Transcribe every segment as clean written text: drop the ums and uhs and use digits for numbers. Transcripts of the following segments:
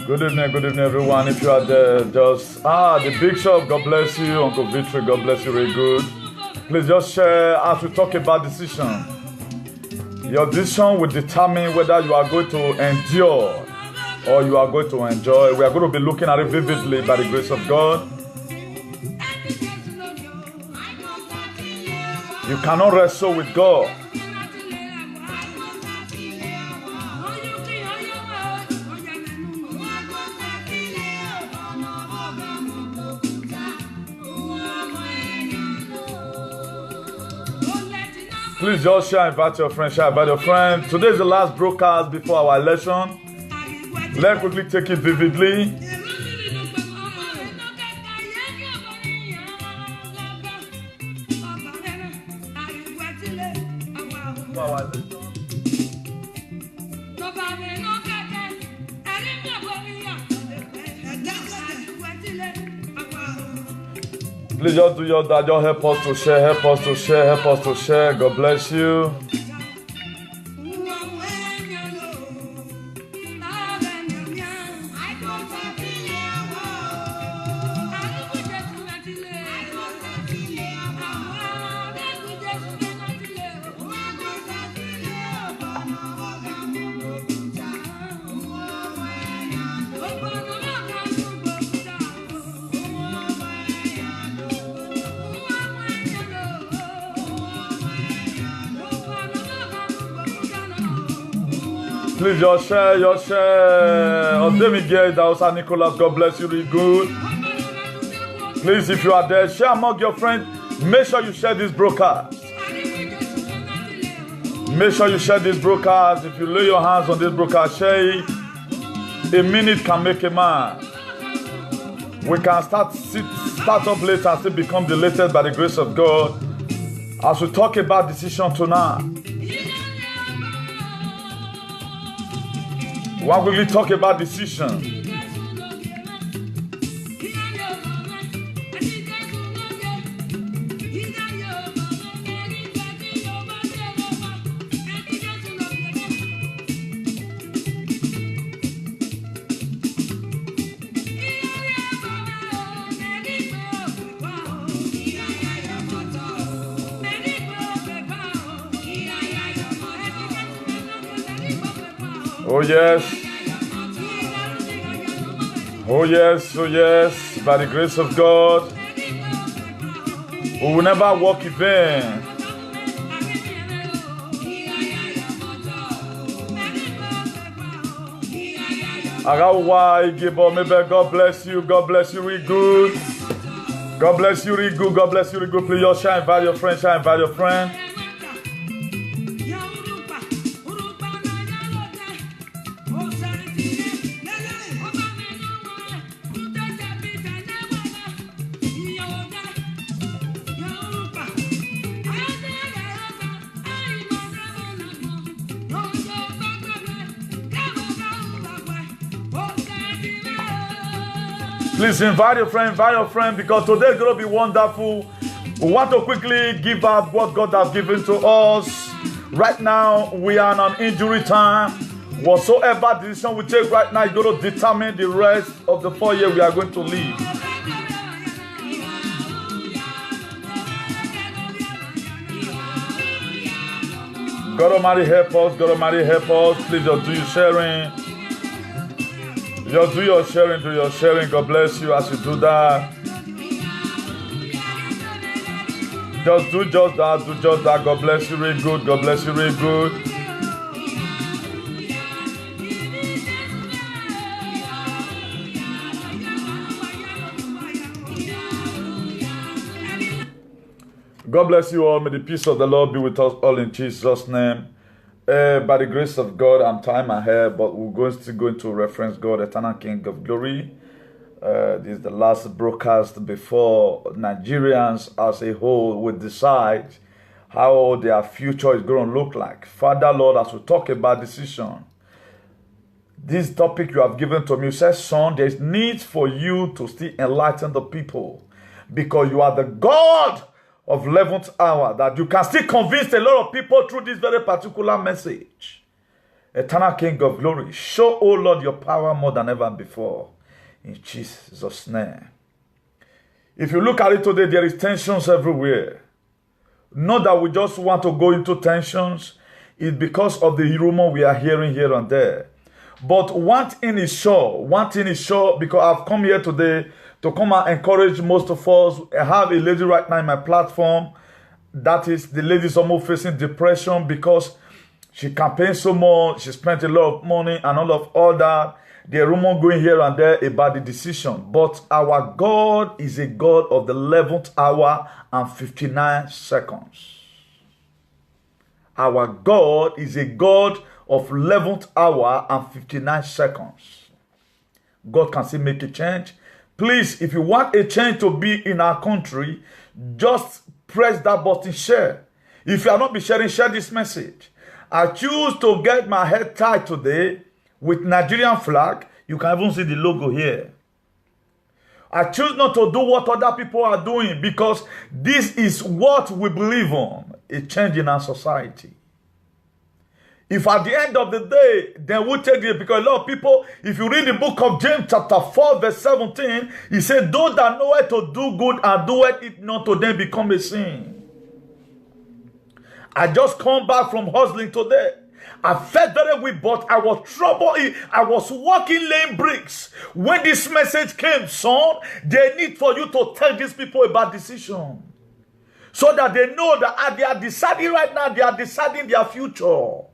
Good evening, everyone. If you are there, just the big shop. God bless you, Uncle Victory. God bless you, very good. Please just share as we talk about decision. Your decision will determine whether you are going to endure or you are going to enjoy. We are going to be looking at it vividly by the grace of God. You cannot wrestle with God. Please just share, invite your friend, share, invite your friend. Today is the last broadcast before our election. Let's quickly take it vividly. Please just do your that. Just help us to share, help us to share, help us to share. God bless you. Please just share, just share. Odemige, Dausa Nicholas, God bless you, really good. Please, if you are there, share among your friends. Make sure you share this broadcast. Make sure you share this broadcast. If you lay your hands on this broadcast, share it. A minute can make a man. We can start up later and still become the latest by the grace of God. As we talk about decision tonight, why will we talk about decision? Oh yes. Oh yes, oh yes, by the grace of God, we will never walk in vain. God bless you, God bless you, really good. God bless you, really good, God bless you, really good. Please just share, invite your friend, share, invite your friend. Please invite your friend, because today is going to be wonderful. We want to quickly give out what God has given to us. Right now, we are in an injury time. Whatsoever decision we take right now is going to determine the rest of the 4 years we are going to live. God Almighty help us. God Almighty help us. Please just do your sharing. Just do your sharing. God bless you as you do that. Just do just that. God bless you really good. God bless you really good. God bless you all. May the peace of the Lord be with us all in Jesus' name. By the grace of God, I'm tying my hair, but we're still going to reference God, Eternal King of Glory. This is the last broadcast before Nigerians as a whole will decide how their future is going to look like. Father, Lord, as we talk about decision, this topic you have given to me says, son, there's need for you to still enlighten the people, because you are the God of 11th hour, that you can still convince a lot of people through this very particular message. Eternal King of Glory, show, oh Lord, your power more than ever before. In Jesus' name. If you look at it today, there is tensions everywhere. Not that we just want to go into tensions. It's because of the rumor we are hearing here and there. But one thing is sure, because I've come here today to come and encourage most of us. I have a lady right now in my platform. That is, the lady is almost facing depression because she campaigned so much. She spent a lot of money and all that. There are rumors going here and there about the decision. But our God is a God of the 11th hour and 59 seconds. Our God is a God of 11th hour and 59 seconds. God can still make a change. Please, if you want a change to be in our country, just press that button, share. If you are not be sharing, share this message. I choose to get my head tied today with Nigerian flag. You can even see the logo here. I choose not to do what other people are doing, because this is what we believe on, a change in our society. If at the end of the day, then we'll take it, because a lot of people, if you read the book of James chapter 4 verse 17, he said, those that know how to do good and do it not to them become a sin. I just come back from hustling today. I felt very weak, but I was troubled. I was walking laying bricks. When this message came, son, they need for you to tell these people about decision. So that they know that they are deciding right now, they are deciding their future.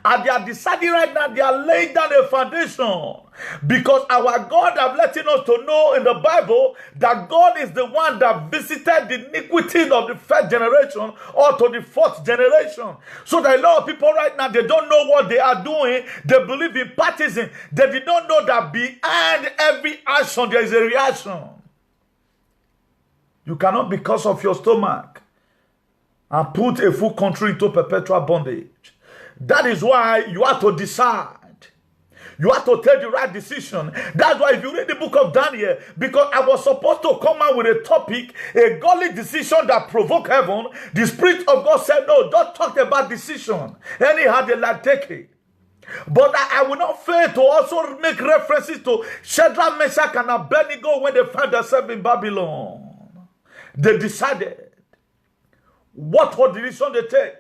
And they are deciding right now, they are laying down a foundation. Because our God have letting us to know in the Bible that God is the one that visited the iniquity of the first generation or to the fourth generation. So that a lot of people right now, they don't know what they are doing. They believe in partisan. They did not know that behind every action, there is a reaction. You cannot, because of your stomach, and put a full country into perpetual bondage. That is why you have to decide. You have to take the right decision. That's why if you read the book of Daniel, because I was supposed to come out with a topic, a godly decision that provoked heaven, the Spirit of God said, no, don't talk about decision. Anyhow, they like take it. But I will not fail to also make references to Shadrach, Meshach, and Abednego when they found themselves in Babylon. They decided. What was the decision they take?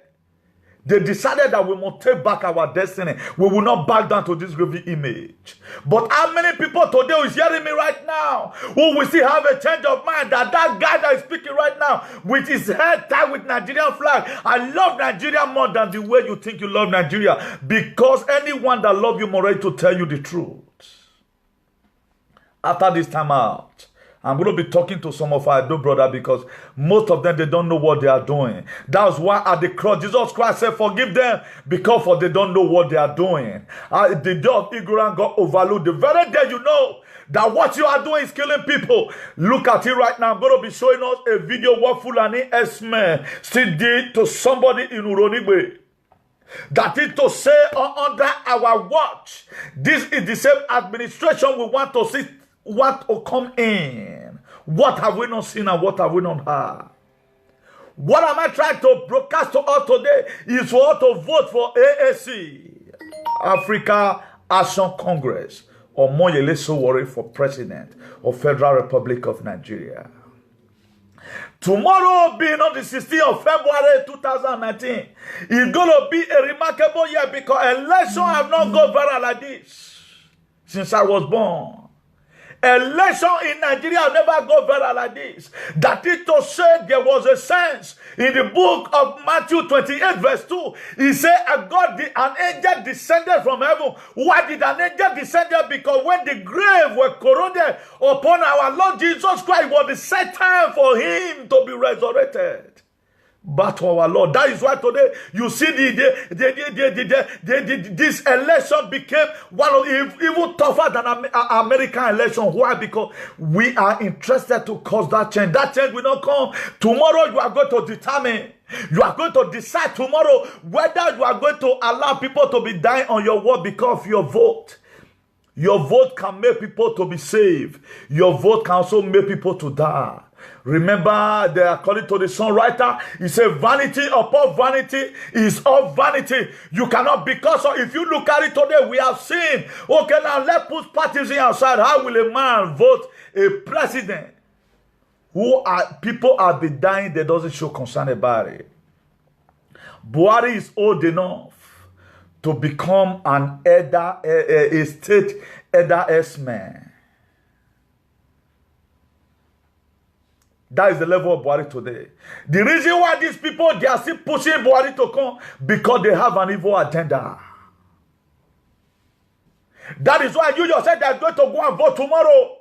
They decided that we must take back our destiny. We will not back down to this graven image. But how many people today is hearing me right now who will still have a change of mind that guy that is speaking right now with his head tied with Nigerian flag? I love Nigeria more than the way you think you love Nigeria, because anyone that loves you more ready to tell you the truth. After this time out, I'm going to be talking to some of our brothers, because most of them, they don't know what they are doing. That's why at the cross, Jesus Christ said, forgive them, because they don't know what they are doing. The day of ignorance got overlooked. The very day you know that what you are doing is killing people. Look at it right now. I'm going to be showing us a video what Fulani S-Men still did to somebody in Uronigwe. That is to say, under our watch, this is the same administration we want to see what will come in? What have we not seen and what have we not heard? What am I trying to broadcast to us today is for us to vote for AAC, Africa Action Congress, or Omoyele Sowore for President of Federal Republic of Nigeria. Tomorrow, being on the 16th of February 2019, is going to be a remarkable year because elections have not gone viral like this since I was born. Election in Nigeria have never gone viral like this. That is to say, there was a sense in the book of Matthew 28 verse 2. He said, an angel descended from heaven. Why did an angel descend? Because when the grave were corroded upon our Lord Jesus Christ, it was the set time for him to be resurrected. But to our Lord. That is why today you see this election became one of even tougher than American election. Why? Because we are interested to cause that change. That change will not come. Tomorrow you are going to determine. You are going to decide tomorrow whether you are going to allow people to be dying on your word because of your vote. Your vote can make people to be saved. Your vote can also make people to die. Remember, according to the songwriter, he said, vanity upon vanity is of vanity. You cannot, because of, if you look at it today, we have seen, okay, now let's put partisan aside. How will a man vote a president people have been dying, they doesn't show concern about it? Buhari is old enough to become an elder, a state elder-esque man. That is the level of Buhari today. The reason why these people, they are still pushing Buhari to come, because they have an evil agenda. That is why you yourself are going to go and vote tomorrow.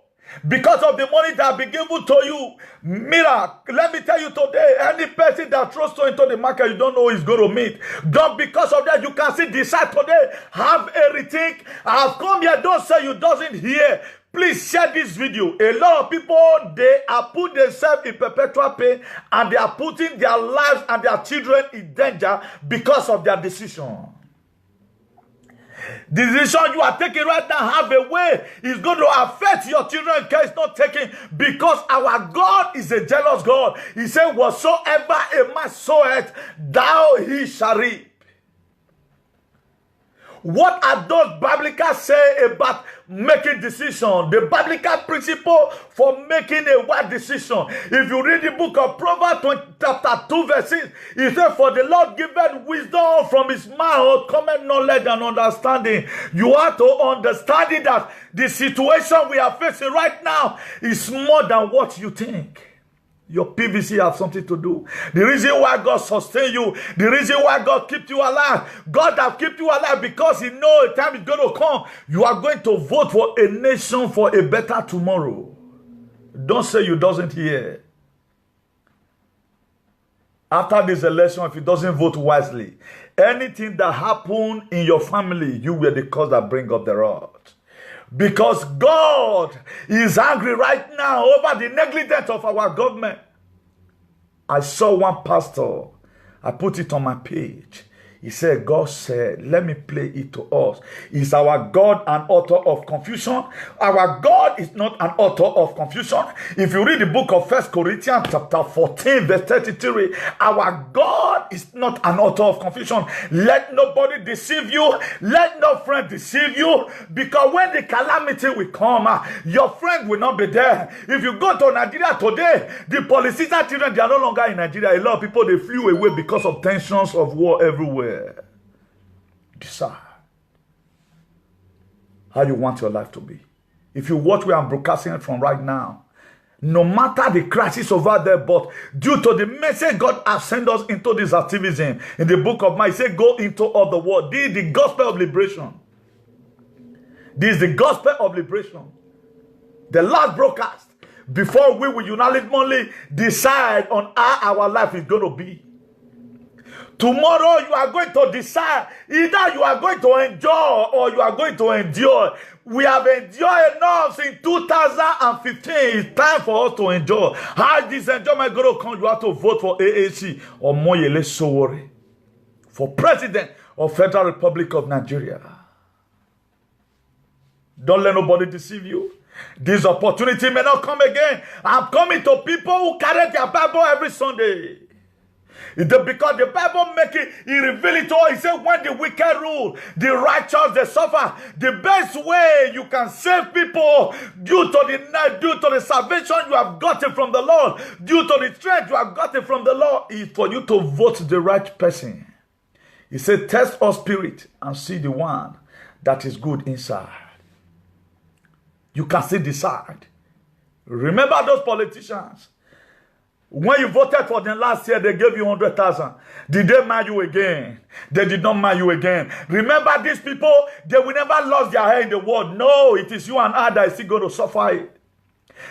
Because of the money that will be given to you. Mira, let me tell you today, any person that throws so into the market, you don't know who is going to meet. Don't, because of that, you can see decide today, have a rethink. I have come here, don't say you doesn't hear. Please share this video. A lot of people, they are put themselves in perpetual pain and they are putting their lives and their children in danger because of their decision. The decision you are taking right now have a way is going to affect your children in case not taken, because our God is a jealous God. He said, whatsoever a man soweth, thou he shall reap. What are those biblical say about making decisions? The biblical principle for making a wise decision. If you read the book of Proverbs chapter 2 verse 6, it says, for the Lord giveth wisdom, from his mouth cometh knowledge and understanding. You have to understand that the situation we are facing right now is more than what you think. Your PVC have something to do. The reason why God sustain you, the reason why God keep you alive, God have kept you alive because he knows the time is going to come. You are going to vote for a nation for a better tomorrow. Don't say you doesn't hear. After this election, if you doesn't vote wisely, anything that happened in your family, you were the cause that bring up the wrath. Because God is angry right now over the negligence of our government. I saw one pastor, I put it on my page. He said, God said, let me play it to us. Is our God an author of confusion? Our God is not an author of confusion. If you read the book of 1 Corinthians chapter 14 verse 33, our God is not an author of confusion. Let nobody deceive you. Let no friend deceive you. Because when the calamity will come, your friend will not be there. If you go to Nigeria today, the politician children, they are no longer in Nigeria. A lot of people, they flew away because of tensions of war everywhere. Decide how you want your life to be. If you watch where I'm broadcasting it from right now, no matter the crisis over there, but due to the message God has sent us into this activism, in the book of Micah, he said, go into all the world. This is the gospel of liberation. This is the gospel of liberation. The last broadcast, before we will unanimously decide on how our life is going to be. Tomorrow you are going to decide either you are going to enjoy or you are going to endure. We have enjoyed enough since 2015. It's time for us to enjoy. How is this enjoyment going to come? You have to vote for AAC or Omoyele Sowore for President of Federal Republic of Nigeria. Don't let nobody deceive you. This opportunity may not come again. I'm coming to people who carry their Bible every Sunday. Because the Bible make it, reveal it all. He said, when the wicked rule, the righteous they suffer. The best way you can save people due to the salvation you have gotten from the Lord, due to the strength you have gotten from the Lord, is for you to vote the right person. He said, test our spirit and see the one that is good inside. You can still decide. Remember those politicians. When you voted for them last year, they gave you 100,000. Did they marry you again? They did not marry you again. Remember these people, they will never lose their hair in the world. No, it is you and I that is still going to suffer it.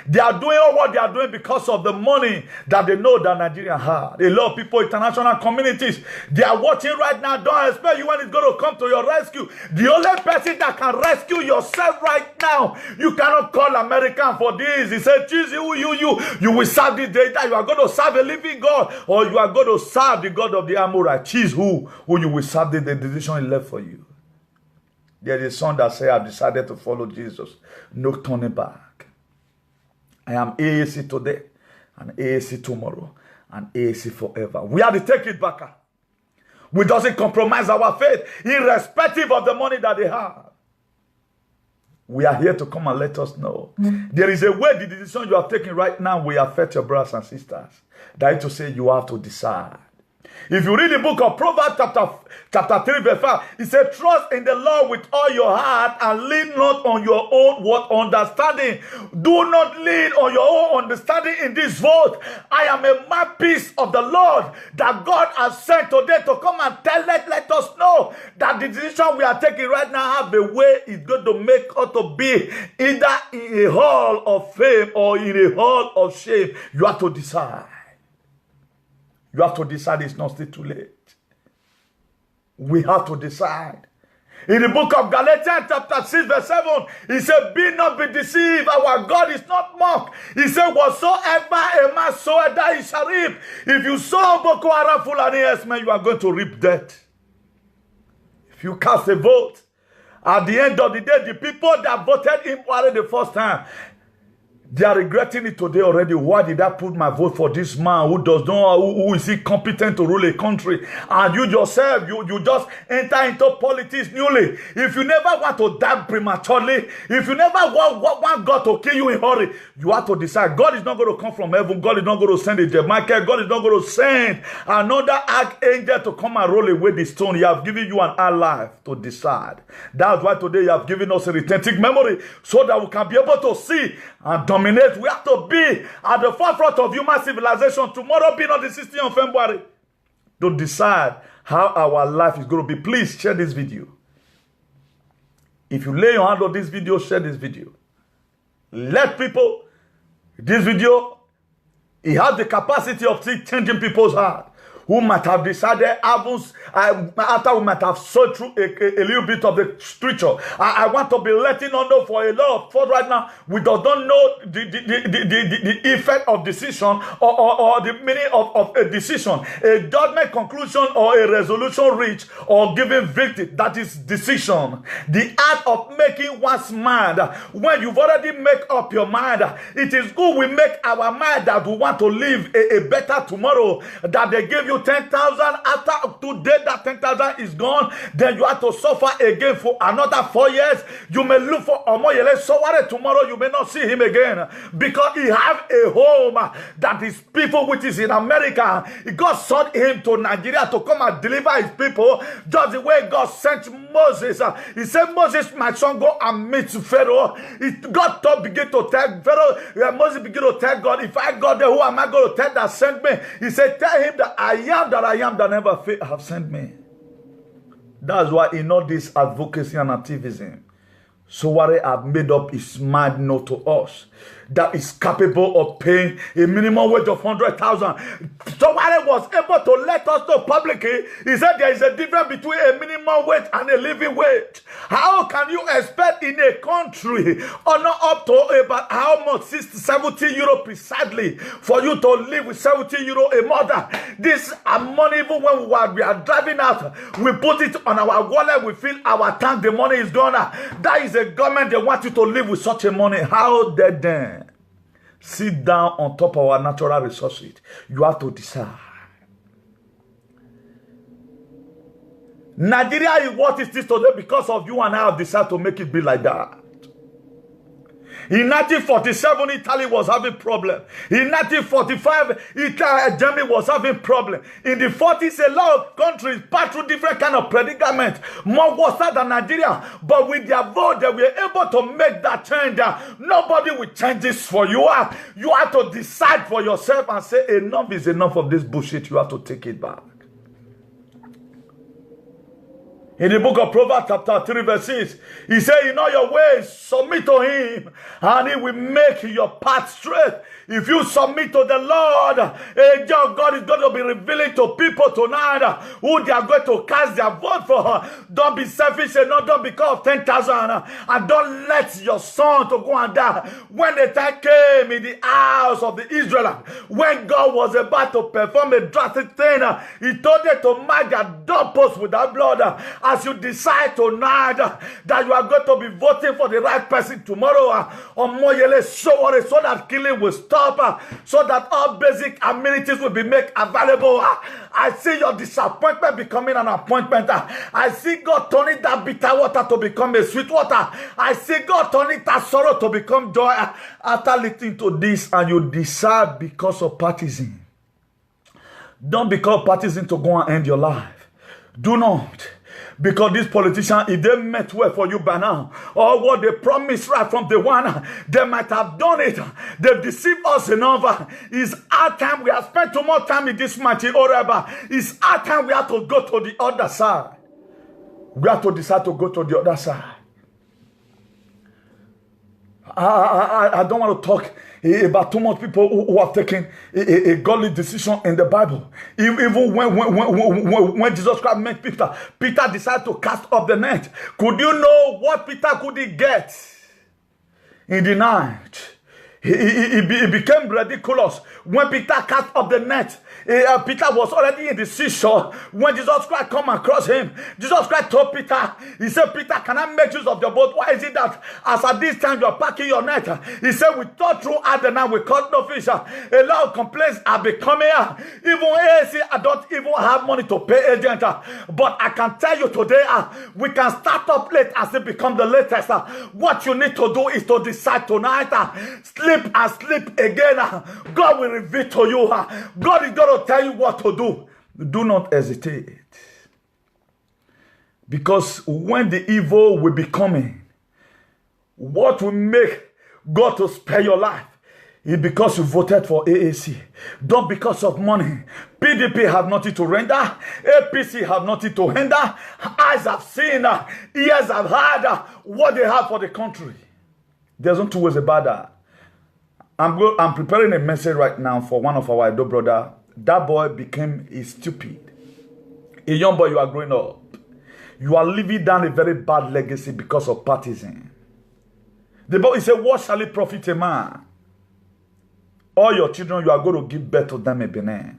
They are doing all what they are doing because of the money that they know that Nigeria had. A lot of people, international communities, they are watching right now. Don't expect you when it's going to come to your rescue. The only person that can rescue yourself right now, you cannot call American for this. He said, choose you will serve this data. You are going to serve a living God, or you are going to serve the God of the Amorite. Choose who you will serve. The decision is left for you. There is a son that said, I've decided to follow Jesus. No turning back. I am AAC today, and AAC tomorrow, and AAC forever. We have to take it back. We doesn't compromise our faith, irrespective of the money that they have. We are here to come and let us know. There is a way the decision you are taking right now will affect your brothers and sisters. That is to say, you have to decide. If you read the book of Proverbs chapter 3 verse 5, it says, trust in the Lord with all your heart and lean not on your own understanding. Do not lean on your own understanding in this vote. I am a mouthpiece of the Lord that God has sent today to come and let us know that the decision we are taking right now have a way it's going to make us to be either in a hall of fame or in a hall of shame. You have to decide. You have to decide. It's not still too late. We have to decide. In the book of Galatians chapter 6 verse 7, he said, be not be deceived. Our God is not mocked. He said, whatsoever a man soweth, that he shall reap. If you sow Boko Haram Fulani S-men, you are going to reap death. If you cast a vote, at the end of the day, the people that voted him the first time, they are regretting it today already. Why did I put my vote for this man who does not, who is he competent to rule a country? And you yourself, you just enter into politics newly. If you never want to die prematurely, if you never want God to kill you in a hurry, you have to decide. God is not going to come from heaven. God is not going to send a Jamaica. God is not going to send another archangel to come and roll away the stone. He has given you an hour life to decide. That's why today you have given us a retentive memory so that we can be able to see and dominate. We have to be at the forefront of human civilization. Tomorrow being on the 16th of February to decide how our life is going to be. Please share this video. If you lay your hand on this video, share this video. Let people, this video, it has the capacity of changing people's heart. Who might have decided, after we might have sold through a little bit of the scripture. I want to be letting on know for a lot of folks right now, we do not know the effect of decision or the meaning of a decision. A judgment, conclusion, or a resolution reached or given verdict, that is decision. The art of making one's mind. When you've already made up your mind, it is good we make our mind that we want to live a better tomorrow, that they give you 10,000, after today that 10,000 is gone, then you have to suffer again for another 4 years. You may look for Omoyele Sowore tomorrow, you may not see him again because he have a home that is people which is in America. God sent him to Nigeria to come and deliver his people just the way God sent Moses. He said, Moses, my son, go and meet Pharaoh. God begin to tell Pharaoh, Moses begin to tell God, if I go there, who am I going to tell that sent me? He said, tell him that I am that never have sent me. That's why in all this advocacy and activism, Sowore have made up his mind not to us, that is capable of paying a minimum wage of 100,000. Sowore was able to let us know publicly. He said there is a difference between a minimum wage and a living wage. How can you expect in a country or not up to about how much 60, 70 euro precisely for you to live with 70 euro a month? This money, even when we are driving out, we put it on our wallet, we fill our tank, the money is gone. That is a government, they want you to live with such a money. How dare them sit down on top of our natural resources? You have to decide. Nigeria is what it is today because of you and I have decided to make it be like that. In 1947, Italy was having problem. In 1945, Germany was having problem. In the 40s, a lot of countries passed through different kind of predicament, more worse than Nigeria. But with their vote, they were able to make that change. Nobody will change this for you. You have to decide for yourself and say, enough is enough of this bullshit. You have to take it back. In the book of Proverbs chapter 3 verse 6, he said, in all your ways, submit to him, and he will make your path straight. If you submit to the Lord, angel of God is going to be revealing to people tonight who they are going to cast their vote for. Don't be selfish and don't because of 10,000. And don't let your son to go and die. When the time came in the house of the Israelites, when God was about to perform a drastic thing, he told them to mark their doorposts with that blood. As you decide tonight that you are going to be voting for the right person tomorrow, so that killing will stop, so that all basic amenities will be made available. I see your disappointment becoming an appointment. I see God turning that bitter water to become a sweet water. I see God turning that sorrow to become joy. After listening to this, and you decide because of partisan. Don't become partisan to go and end your life. Do not. Because these politicians, if they meant well for you by now, or what they promised right from the one, they might have done it. They've deceived us enough. It's our time. We have spent too much time in this match, or it's our time we have to go to the other side. We have to decide to go to the other side. I don't want to talk about too much people who have taken a godly decision in the Bible. Even when Jesus Christ met Peter, Peter decided to cast off the net. Could you know what Peter could he get in the night? He became ridiculous when Peter cast off the net. Peter was already in the seashore when Jesus Christ come across him. Jesus Christ told Peter, he said, Peter, can I make use of your boat? Why is it that as at this time you are packing your net? He said, we thought throughout the night, we caught no fish. A lot of complaints are becoming. Even AC, I don't even have money to pay agent. But I can tell you today, we can start up late as it becomes the latest. What you need to do is to decide tonight, sleep and sleep again. God will reveal to you. God is going to tell you what to do. Do not hesitate. Because when the evil will be coming, what will make God to spare your life is because you voted for AAC. Not because of money. PDP have nothing to render. APC have nothing to hinder. Eyes have seen, ears have heard what they have for the country. There's no two ways about that. I'm preparing a message right now for one of our Edo brother. That boy became stupid. A young boy, you are growing up. You are living down a very bad legacy because of partisan. The Bible said, what shall it profit a man? All your children, you are going to give birth to them in Benin.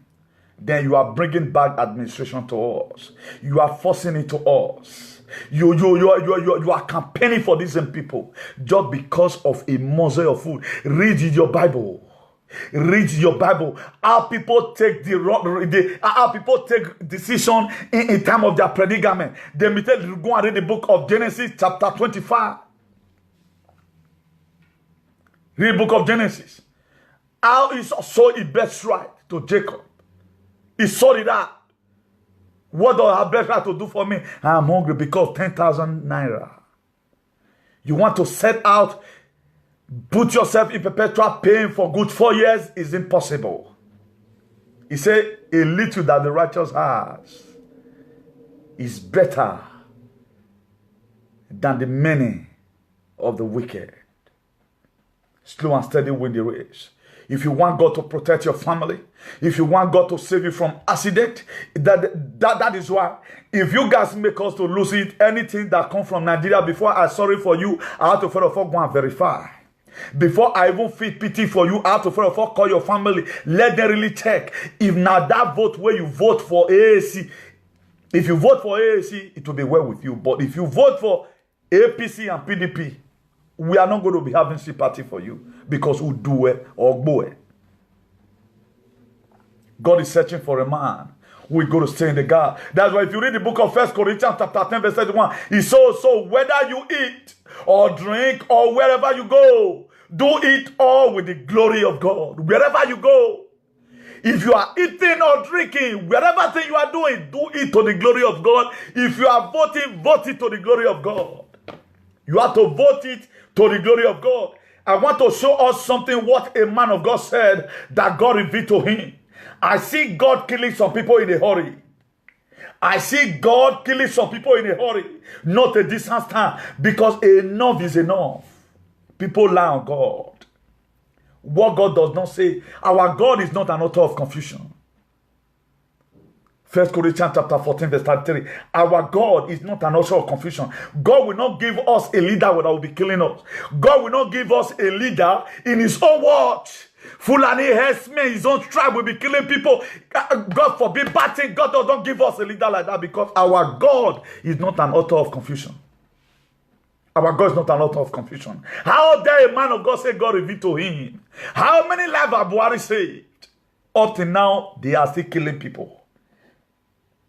Then you are bringing back administration to us. You are forcing it to us. You are campaigning for these people just because of a morsel of food. Read your Bible. Read your Bible. How people take how people take decision in time of their predicament. They may tell you go and read the book of Genesis chapter 25. Read the book of Genesis. How he sold his birthright to Jacob. He sold it out. What does her birthright to do for me? I'm hungry because 10,000 naira. You want to set out, put yourself in perpetual pain for good 4 years is impossible. He said, a little that the righteous has is better than the many of the wicked. Slow and steady win the race. If you want God to protect your family, if you want God to save you from accident, that is why. If you guys make us to lose it, anything that comes from Nigeria, before I sorry for you, I have to first of all go and verify. Before I even feel pity for you, I have to first of all call your family. Let them really check. If now that vote where you vote for AAC, if you vote for AAC, it will be well with you. But if you vote for APC and PDP, we are not going to be having sympathy for you because we do it or go it. God is searching for a man who is going to stay in the gap. That's why if you read the book of 1 Corinthians chapter 10 verse 31, it's so whether you eat or drink or wherever you go, do it all with the glory of God. Wherever you go, if you are eating or drinking, whatever thing you are doing, do it to the glory of God. If you are voting, vote it to the glory of God. You have to vote it to the glory of God. I want to show us something what a man of God said that God revealed to him. I see God killing some people in a hurry. I see God killing some people in a hurry. Not a distance time. Because enough is enough. People lie on God. What God does not say. Our God is not an author of confusion. 1 Corinthians chapter 14 verse 33. Our God is not an author of confusion. God will not give us a leader that will be killing us. God will not give us a leader in his own watch. Fulani herdsmen, his own tribe will be killing people. God forbid bad thing. God does not give us a leader like that because our God is not an author of confusion. Our God is not an author of confusion. How dare a man of God say God revealed to him? How many lives have Buhari saved? Up to now, they are still killing people.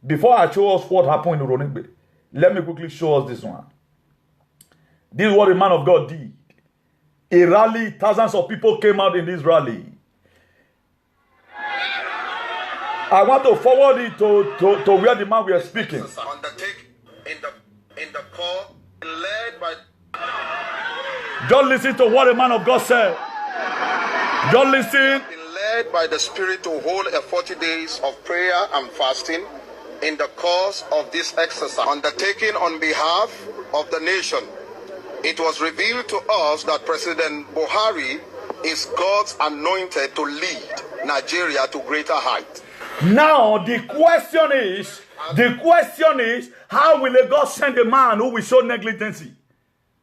Before I show us what happened in Uronigbe, let me quickly show us this one. This is what a man of God did. A rally, thousands of people came out in this rally. I want to forward it to where the man we are speaking. Undertake in the call led by. Don't listen to what a man of God said. Don't listen. Led by the Spirit to hold a 40 days of prayer and fasting in the course of this exercise undertaken on behalf of the nation. It was revealed to us that President Buhari is God's anointed to lead Nigeria to greater heights. Now the question is, how will a God send a man who will show negligence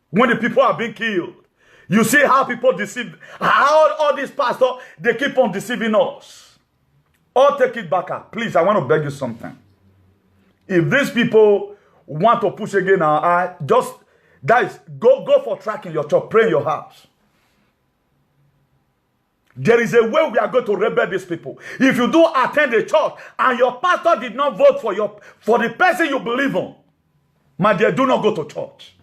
when the people are being killed? You see how people deceive, how all these pastors, they keep on deceiving us. Or take it back up. Please, I want to beg you something. If these people want to push again our eye, just, guys, go for tracking your church, pray in your house. There is a way we are going to rebel these people. If you do attend a church and your pastor did not vote for the person you believe on, my dear, do not go to church.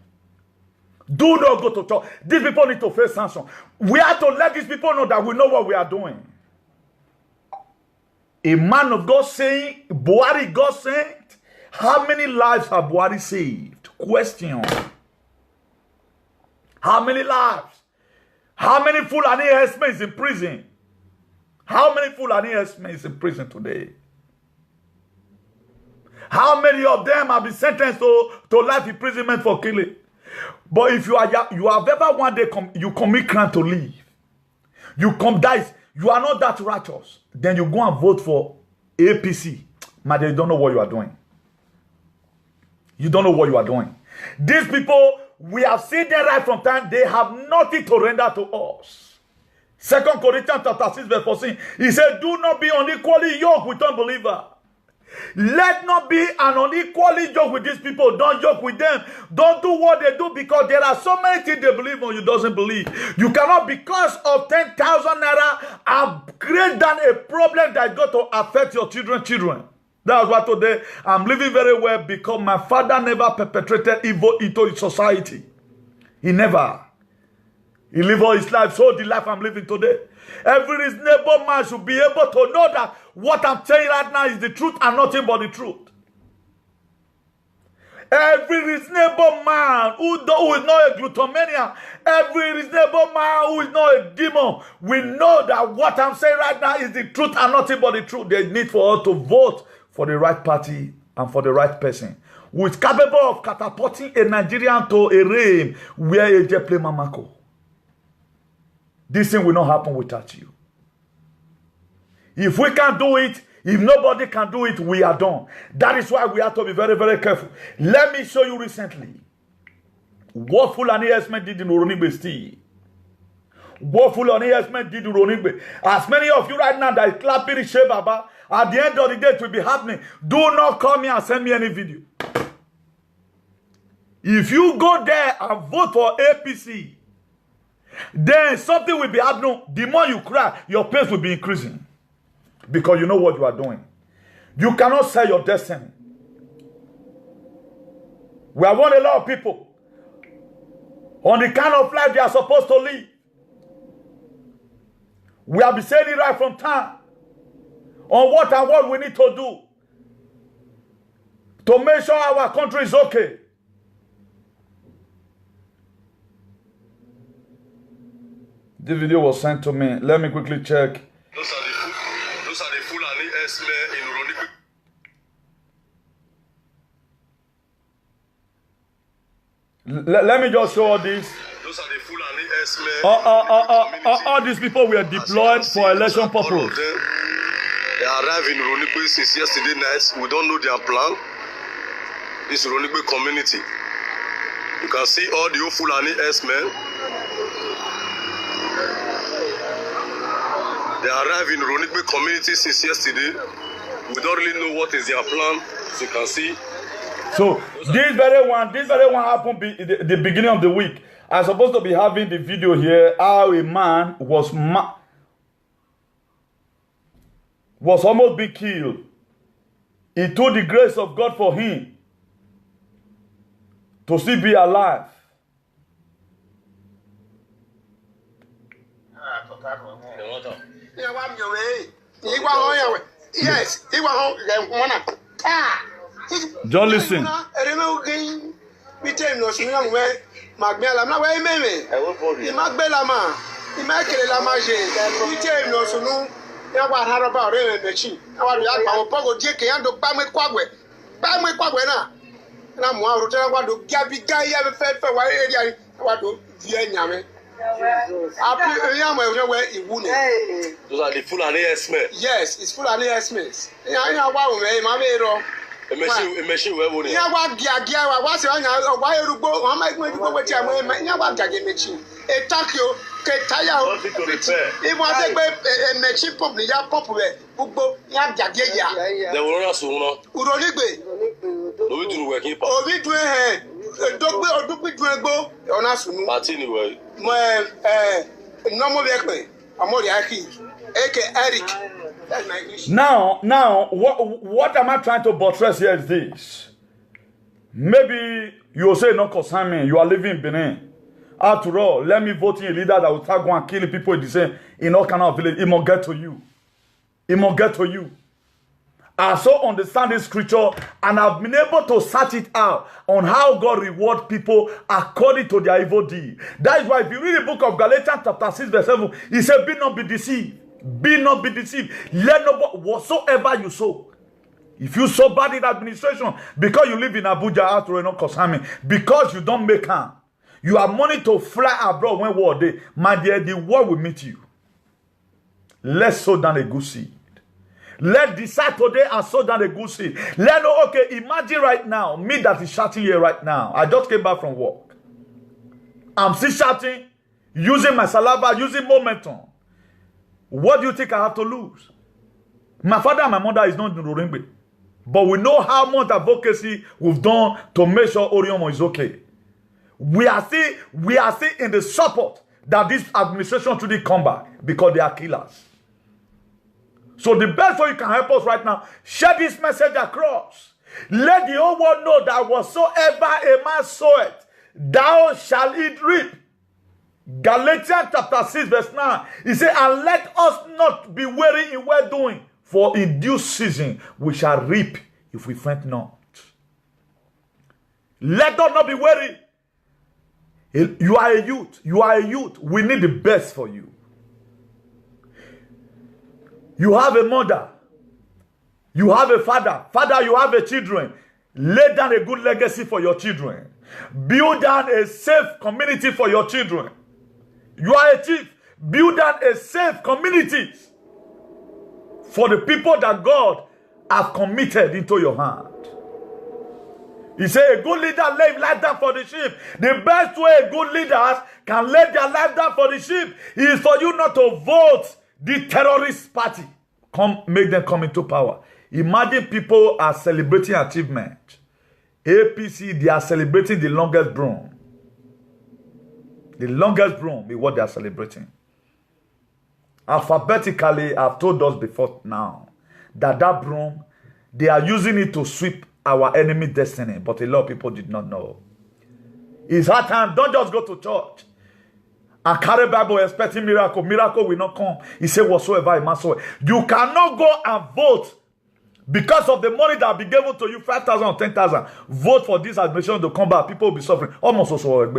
Do not go to church. These people need to face sanction. We have to let these people know that we know what we are doing. A man of God saying, Buhari God saying, how many lives have Buhari saved? Question. How many lives? How many Fulani herdsmen is in prison? How many Fulani herdsmen is in prison today? How many of them have been sentenced to life imprisonment for killing? But if you have ever one day you commit crime to leave, you are not that righteous, then you go and vote for APC. Man, you don't know what you are doing. You don't know what you are doing. These people, we have seen them right from time. They have nothing to render to us. 2 Corinthians chapter 6 verse 14. He said, do not be unequally yoked with unbelievers. Let not be an unequally joke with these people. Don't joke with them. Don't do what they do because there are so many things they believe on you doesn't believe. You cannot, because of 10,000 naira, upgrade than a problem that is going to affect your children. That's why today I'm living very well because my father never perpetrated evil into his society. He never. He lived all his life, so the life I'm living today. Every reasonable man should be able to know that what I'm saying right now is the truth and nothing but the truth. Every reasonable man who is not a glutomaniac, every reasonable man who is not a demon, we know that what I'm saying right now is the truth and nothing but the truth. There's need for us to vote for the right party and for the right person who is capable of catapulting a Nigerian to a realm where a play Mamako. This thing will not happen without you. If we can't do it, if nobody can do it, we are done. That is why we have to be very, very careful. Let me show you recently what Fulani herdsmen did in Uronigbe State. What Fulani herdsmen did in Uronigbe. As many of you right now that is clapping Shebaba, at the end of the day it will be happening. Do not call me and send me any video. If you go there and vote for APC, then something will be happening. The more you cry, your pace will be increasing. Because you know what you are doing. You cannot sell your destiny. We have won a lot of people on the kind of life they are supposed to live. We have been saying it right from time on what and what we need to do to make sure our country is okay. This video was sent to me. Let me quickly check. Those are the Fulani herdsmen in Ronigbe. Let me just show all this. Those are the Fulani herdsmen. All these people were deployed for election purpose. They arrived in Ronigbe since yesterday night. We don't know their plan. This Ronigbe community. You can see all the Fulani herdsmen. They arrived in Ronigbe community since yesterday. We don't really know what is their plan. As you can see. So this very one happened the beginning of the week. I'm supposed to be having the video here how a man was almost being killed. It took the grace of God for him to still be alive. Yes, he was John, listen. Those are the Fulani herdsmen. Yes, it's full of herdsmen. Now, what am I trying to buttress here is this. Maybe you will say, no, concern me. You are living in Benin. After all, let me vote in a leader that will start going and killing people in all kind of village. It must get to you. It must get to you. I so understand this scripture and I've been able to search it out on how God rewards people according to their evil deed. That is why if you read the book of Galatians chapter 6 verse 7, he said, be not be deceived. Be not be deceived. Let nobody, whatsoever you sow. If you sow bad in administration, because you live in Abuja, after no concern me, because you don't make harm, you have money to fly abroad when war day, my dear, the war will meet you. Let's sow down a good seed. Let's decide today and sow down a good seed. Let know, okay, imagine right now, me that is shouting here right now. I just came back from work. I'm still shouting, using my saliva, using momentum. What do you think I have to lose? My father and my mother is not in Ronigbe. But we know how much advocacy we've done to make sure Oriomo is okay. We are still in the support that this administration should come back because they are killers. So the best way you can help us right now, share this message across. Let the whole world know that whatsoever a man soweth, thou shalt it reap. Galatians chapter 6 verse 9. He said, and let us not be weary in well doing, for in due season we shall reap if we faint not. Let us not be weary. You are a youth. You are a youth. We need the best for you. You have a mother. You have a father. Father, you have a children. Lay down a good legacy for your children. Build down a safe community for your children. You are a chief. Build down a safe community for the people that God has committed into your hand. He said, a good leader lay his life down for the sheep. The best way a good leader can lay their life down for the sheep is for you not to vote the terrorist party. Make them come into power. Imagine people are celebrating achievement. APC, they are celebrating the longest broom. The longest broom is what they are celebrating. Alphabetically, I've told us before now that broom, they are using it to sweep our enemy destiny, but a lot of people did not know. It's hard time. Don't just go to church and carry Bible expecting miracle. Miracle will not come. He said, whatsoever a man sow. You cannot go and vote because of the money that will be given to you, 5,000 or 10,000. Vote for this administration to come back. People will be suffering. Almost also.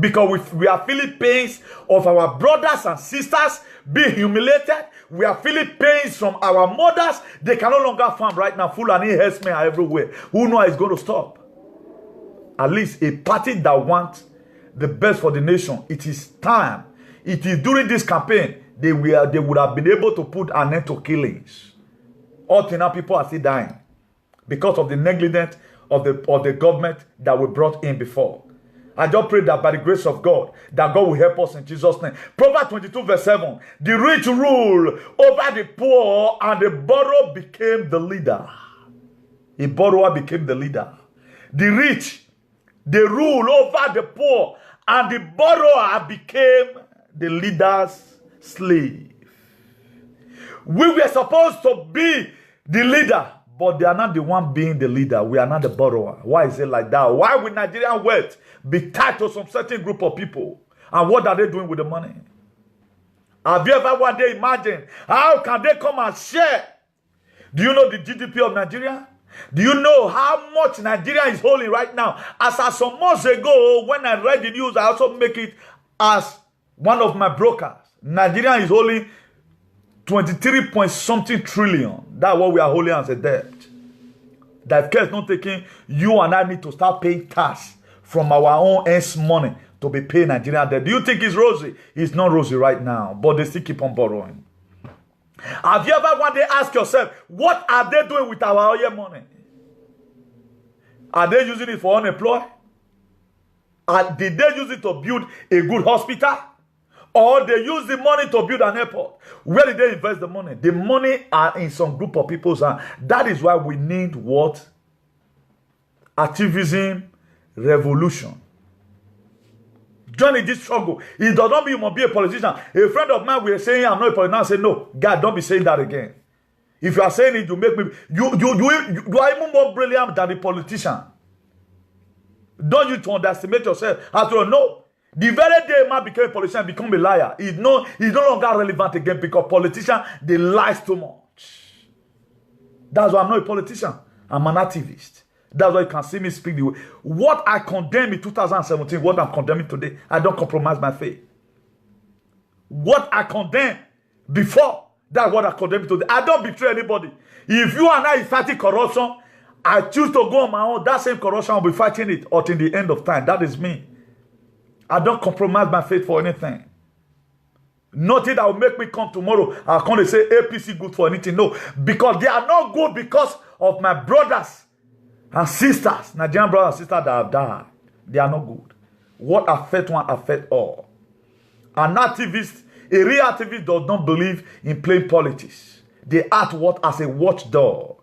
Because we are feeling pains of our brothers and sisters being humiliated. We are feeling pains from our mothers. They can no longer farm right now. Fulani herdsmen are everywhere. Who knows it's going to stop? At least a party that wants the best for the nation. It is time. It is during this campaign they would have been able to put an end to killings. All now people are still dying because of the negligence of the government that we brought in before. I just pray that by the grace of God, that God will help us in Jesus' name. Proverbs 22 verse 7. The rich rule over the poor, and the borrower became the leader. A borrower became the leader. The rich, they rule over the poor, and the borrower became the leader's slave. We were supposed to be the leader, but they are not the one being the leader. We are not the borrower. Why is it like that? Why will Nigerian wealth be tied to some certain group of people? And what are they doing with the money? Have you ever one day imagined how can they come and share? Do you know the GDP of Nigeria? Do you know how much Nigeria is holding right now? As of some months ago, when I read the news, I also make it as one of my brokers. Nigeria is holding 23 point something trillion. That's what we are holding as a debt. That case not taking, you and I need to start paying tax from our own ends money to be paying Nigerian debt. Do you think it's rosy? It's not rosy right now, but they still keep on borrowing. Have you ever one day asked yourself, what are they doing with our oil money? Are they using it for unemployed? Did they use it to build a good hospital? Or they use the money to build an airport? Where did they invest the money? The money are in some group of people's hands. That is why we need what? Activism, revolution. Johnny, this struggle. It does not mean you must be a politician. A friend of mine was saying, I'm not a politician. I say, no, God, don't be saying that again. If you are saying it, you make me, you are even more brilliant than the politician. Don't you to underestimate yourself. After all, no. The very day a man became a politician, become a liar, he's no longer relevant again because politicians, they lie too much. That's why I'm not a politician. I'm an activist. That's why you can see me speak the way. What I condemned in 2017, what I'm condemning today, I don't compromise my faith. What I condemned before, that's what I condemn today. I don't betray anybody. If you and I fighting corruption, I choose to go on my own. That same corruption, I'll be fighting it until the end of time. That is me. I don't compromise my faith for anything. Nothing that will make me come tomorrow. I can't say APC good for anything. No. Because they are not good because of my brothers and sisters, Nigerian brothers and sisters that have died. They are not good. What affects one affects all. An activist, a real activist does not believe in playing politics. They act what as a watchdog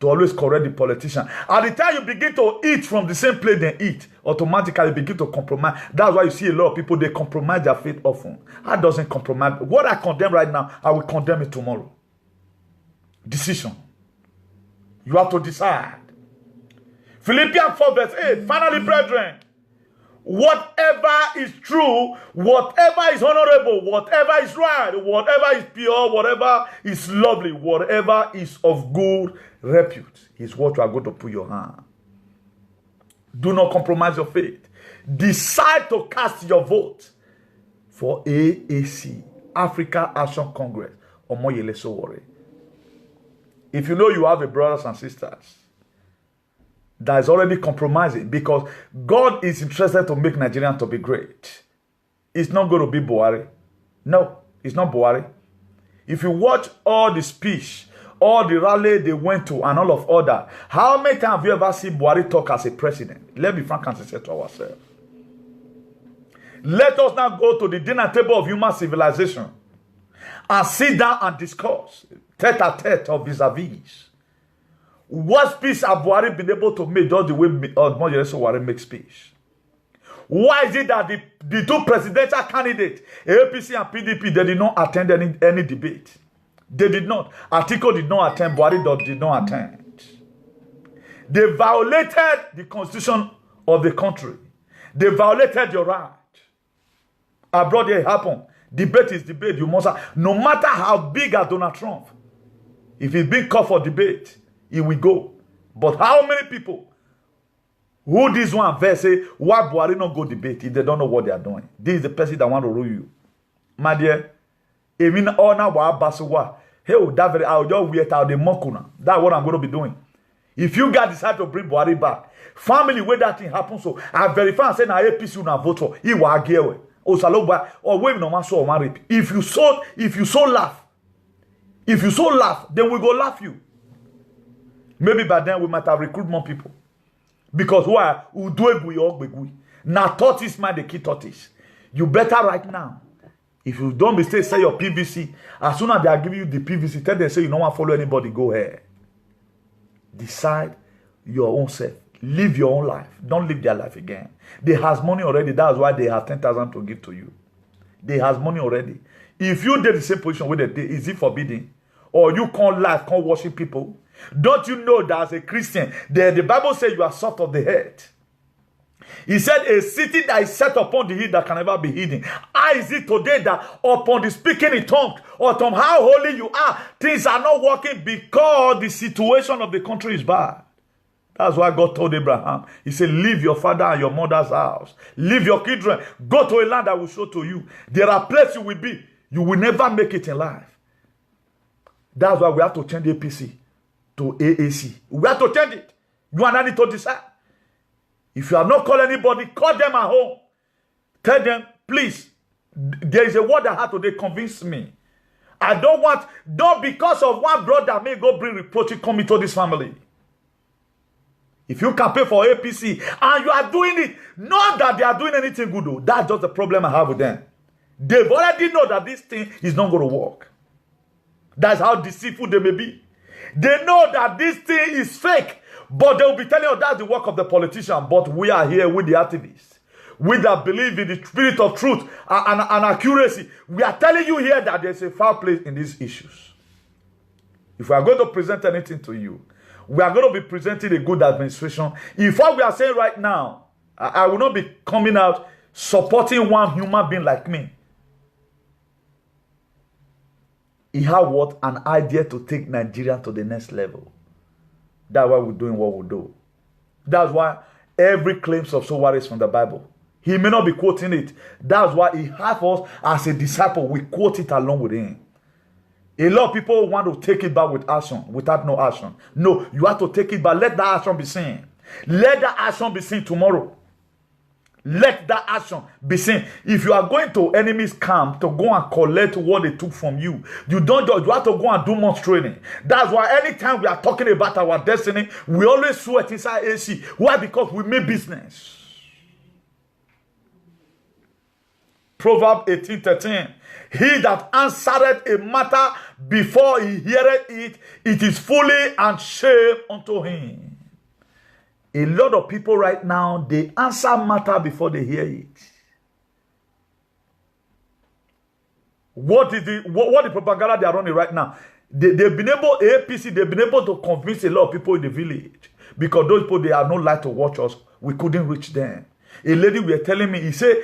to always correct the politician. At the time you begin to eat from the same plate they eat, automatically begin to compromise. That's why you see a lot of people, they compromise their faith often. That doesn't compromise. What I condemn right now, I will condemn it tomorrow. Decision. You have to decide. Philippians 4 verse 8. Finally, brethren, whatever is true, whatever is honorable, whatever is right, whatever is pure, whatever is lovely, whatever is of good repute is what you are going to put your hand. Do not compromise your faith. Decide to cast your vote for AAC, Africa Action Congress, Omoyele Sowore. If you know you have a brothers and sisters that is already compromising, because God is interested to make Nigerians to be great. It's not going to be Buhari. No, it's not Buhari. If you watch all the speech, all the rally they went to and all of that, how many times have you ever seen Buhari talk as a president? Let's be frank and sincere to ourselves. Let us now go to the dinner table of human civilization and sit down and discuss tete-a-tete or vis-a-vis. What speech have Buhari been able to make just the way Mojereso Buhari makes speech? Why is it that the two presidential candidates, APC and PDP, they did not attend any debate? They did not. Atiku did not attend. Buhari did not attend. They violated the constitution of the country. They violated your right. Abroad it happened. Debate is debate. You must have, no matter how big as Donald Trump, if he's being called for debate, he will go. But how many people who this one verse say, why Buhari not go debate if they don't know what they are doing? This is the person that want to rule you. My dear, even all now basuwa. Hey, that very I'll just wait out the mokuna. That's what I'm going to be doing. If you guys decide to bring Buhari back, family where that thing happens, so I verify and say na APC una vote for. He will argue. Oh, saloba or wave no man so marry. If you so laugh, then we go laugh you. Maybe by then we might have recruited more people. Because why? Now tortoise man the key tortoise. You better right now. If you don't mistake, say your PVC. As soon as they are giving you the PVC, tell them say you don't want to follow anybody. Go ahead. Decide your own self. Live your own life. Don't live their life again. They has money already. That's why they have 10,000 to give to you. They has money already. If you did the same position with them, is it forbidden? Or you can't laugh, can't worship people? Don't you know that as a Christian, the Bible says you are soft of the head. He said, a city that is set upon the hill that can never be hidden. How is it today that upon the speaking in tongues, or upon how holy you are, things are not working because the situation of the country is bad? That's why God told Abraham, he said, leave your father and your mother's house. Leave your children. Go to a land that will show to you. There are places you will be. You will never make it in life. That's why we have to change APC to AAC. We have to change it. You and I need to decide. If you have not called anybody, call them at home. Tell them, please, there is a word I had today, convince me. I don't want, not because of one brother may go bring reproach coming to this family. If you can pay for APC and you are doing it, not that they are doing anything good, though. That's just the problem I have with them. They've already know that this thing is not going to work. That's how deceitful they may be. They know that this thing is fake, but they will be telling you that's the work of the politician. But we are here with the activists. We that believe in the spirit of truth and accuracy. We are telling you here that there's a foul place in these issues. If we are going to present anything to you, we are going to be presenting a good administration. If what we are saying right now, I will not be coming out supporting one human being like me. He had what? An idea to take Nigeria to the next level. That's why we're doing what we do. That's why every claims of Sowore is from the Bible. He may not be quoting it. That's why he has us as a disciple. We quote it along with him. A lot of people want to take it back with action, without no action. No, you have to take it back. Let that action be seen. Let that action be seen tomorrow. Let that action be seen. If you are going to enemy's camp to go and collect what they took from you, you have to go and do more training. That's why anytime we are talking about our destiny, we always sweat inside AC. Why? Because we make business. Proverbs 18:13. He that answereth a matter before he heareth it, it is folly and shame unto him. A lot of people right now, they answer matter before they hear it. What the propaganda they are running right now? They've been able, APC, they've been able to convince a lot of people in the village. Because those people, they are not like to watch us. We couldn't reach them. A lady were telling me, he said,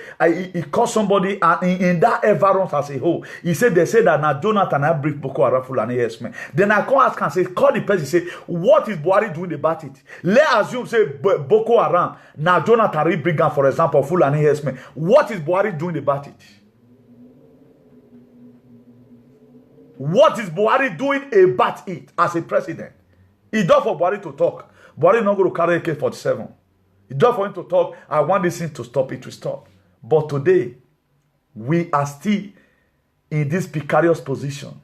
he called somebody and in that environment as a whole. He said, they said that now Jonathan I brief Boko Haram Fulani herdsmen. Then I call ask and say, call the person, say, what is Buhari doing about it? Let's assume, say, Boko Haram, now Jonathan bring for example, Fulani herdsmen. What is Buhari doing about it? What is Buhari doing about it as a president? It's not for Buhari to talk. Buhari is not going to carry AK-47. It's not for him to talk. I want this thing to stop. It to stop. But today, we are still in this precarious position.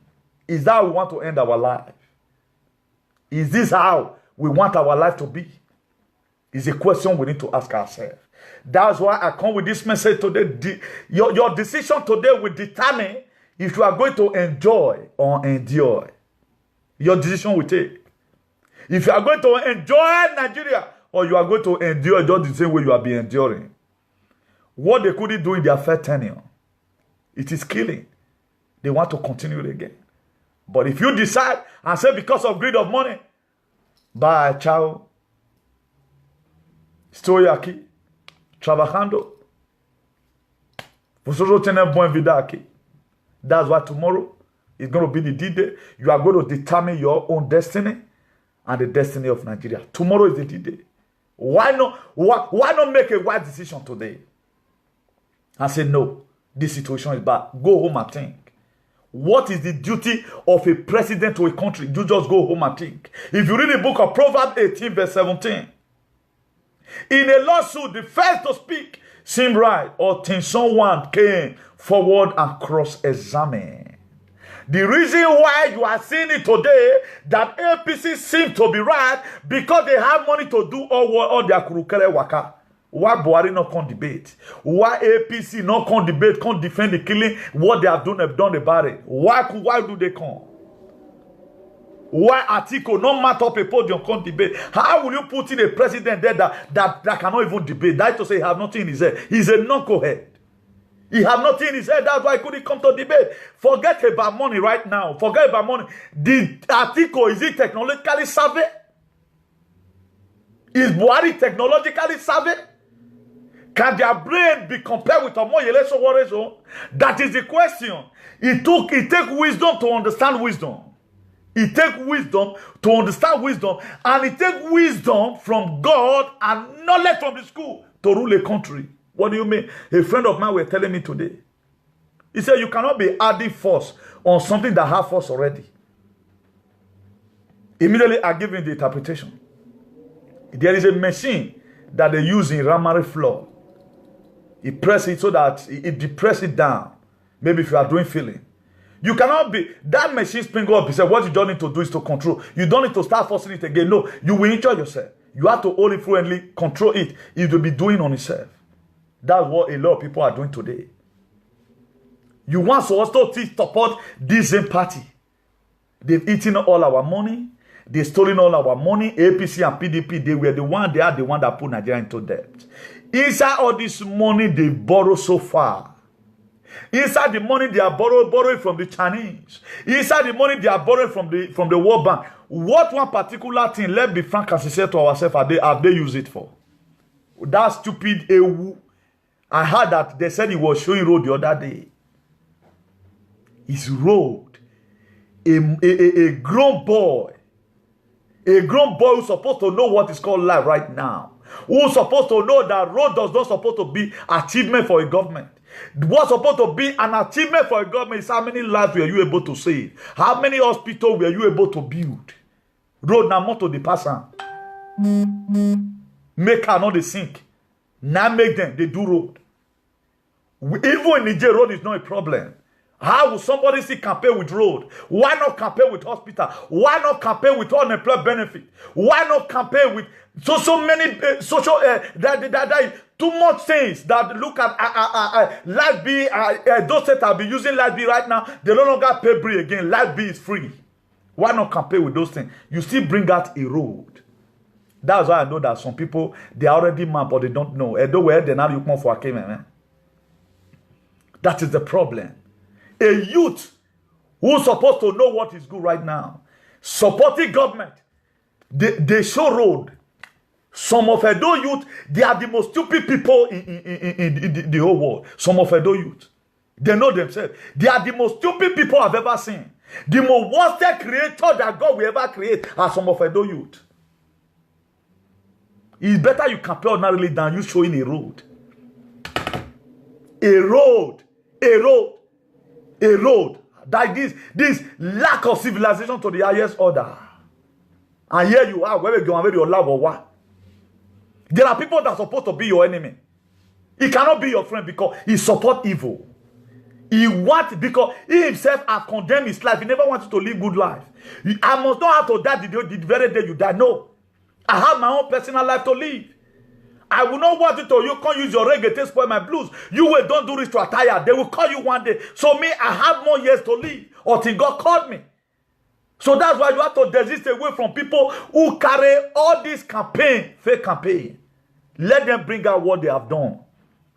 Is that how we want to end our life? Is this how we want our life to be? It's a question we need to ask ourselves. That's why I come with this message today. Your decision today will determine if you are going to enjoy or endure. Your decision will take. If you are going to enjoy Nigeria, or you are going to endure just the same way you have been enduring, what they couldn't do in their first tenure, it is killing. They want to continue it again. But if you decide and say because of greed of money, bye, ciao, estoy aquí, trabajando, vosotros tenéis buena vida aquí. That's why tomorrow is going to be the D-Day. You are going to determine your own destiny and the destiny of Nigeria. Tomorrow is the D-Day. Why not make a wise decision today? And say, no, this situation is bad. Go home and think. What is the duty of a president to a country? You just go home and think. If you read the book of Proverbs 18 verse 17, in a lawsuit, the first to speak seemed right, or till someone came forward and cross-examined. The reason why you are seeing it today that APC seems to be right because they have money to do all their kurukere waka. Why Buhari not come debate? Why APC not come debate, come defend the killing, what they have done about it? Why do they come? Why Atiku not mount up a podium, come debate? How will you put in a president there that cannot even debate? That is to say he has nothing in his head. He's a knucklehead. He has nothing in his head. That's why he couldn't come to debate. Forget about money right now. Forget about money. The Atiku, is he technologically savvy? Is Buhari technologically savvy? Can their brain be compared with Omoyele Sowore? That is the question. It takes wisdom to understand wisdom. It takes wisdom to understand wisdom. And it takes wisdom from God and knowledge from the school to rule a country. What do you mean? A friend of mine was telling me today. He said, you cannot be adding force on something that has force already. Immediately, I give him the interpretation. There is a machine that they use in Ramari floor. He press it so that it depress it down. Maybe if you are doing filling. You cannot be, that machine spring up. He said, what you don't need to do is to control. You don't need to start forcing it again. No, you will injure yourself. You have to only fluently control it. It will be doing on itself. That's what a lot of people are doing today. You want to also support this same party. They've eaten all our money. They've stolen all our money. APC and PDP, they are the one that put Nigeria into debt. Inside all this money they borrow so far. Inside the money they are borrowing from the Chinese. Inside the money they are borrowing from the World Bank. What one particular thing, let's be frank and sincere to ourselves, have they used it for? That stupid AU. I heard that they said he was showing road the other day. It's road. A grown boy. A grown boy who's supposed to know what is called life right now. Who's supposed to know that road does not supposed to be achievement for a government. What's supposed to be an achievement for a government is how many lives were you able to save? How many hospitals were you able to build? Road now more to the person. Make her not the sink. Now make them, they do road. Even in Niger, road is not a problem. How will somebody see campaign with road? Why not campaign with hospital? Why not campaign with unemployment benefit? Why not campaign with so many social too much things that look at Light B? Those states have been using Light B right now. They no longer pay free again. Light B is free. Why not campaign with those things? You still bring out a road. That's why I know that some people, they are already mad, but they don't know. Where they now look more for a man. That is the problem. A youth who's supposed to know what is good right now, supporting government, they show road. Some of Edo youth, they are the most stupid people in the whole world. Some of Edo youth, they know themselves. They are the most stupid people I've ever seen. The most worst creator that God will ever create are some of Edo youth. It's better you compare ordinarily than you showing a road. A road. That this lack of civilization to the highest order. And here you are, where you are, where you love or what? There are people that are supposed to be your enemy. He cannot be your friend because he supports evil. He wants, because he himself has condemned his life. He never wanted to live good life. I must not have to die the very day you die. No. I have my own personal life to live. I will not want you to, you can't use your reggae to spoil my blues. You will don't do this to attire. They will call you one day. So me, I have more years to live until God called me. So that's why you have to desist away from people who carry all this campaign, fake campaign. Let them bring out what they have done.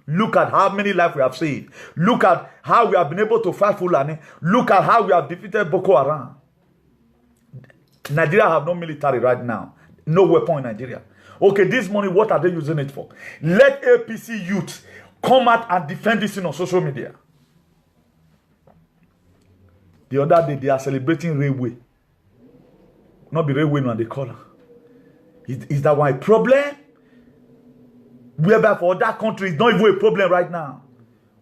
Look at how many lives we have saved. Look at how we have been able to fight Fulani. Look at how we have defeated Boko Haram. Nigeria have no military right now. No weapon in Nigeria. Okay, this money, what are they using it for? Let APC youth come out and defend this thing on social media. The other day, they are celebrating railway. Not the railway, no, they call her. Is that one a problem? Whereby for that country, it's not even a problem right now.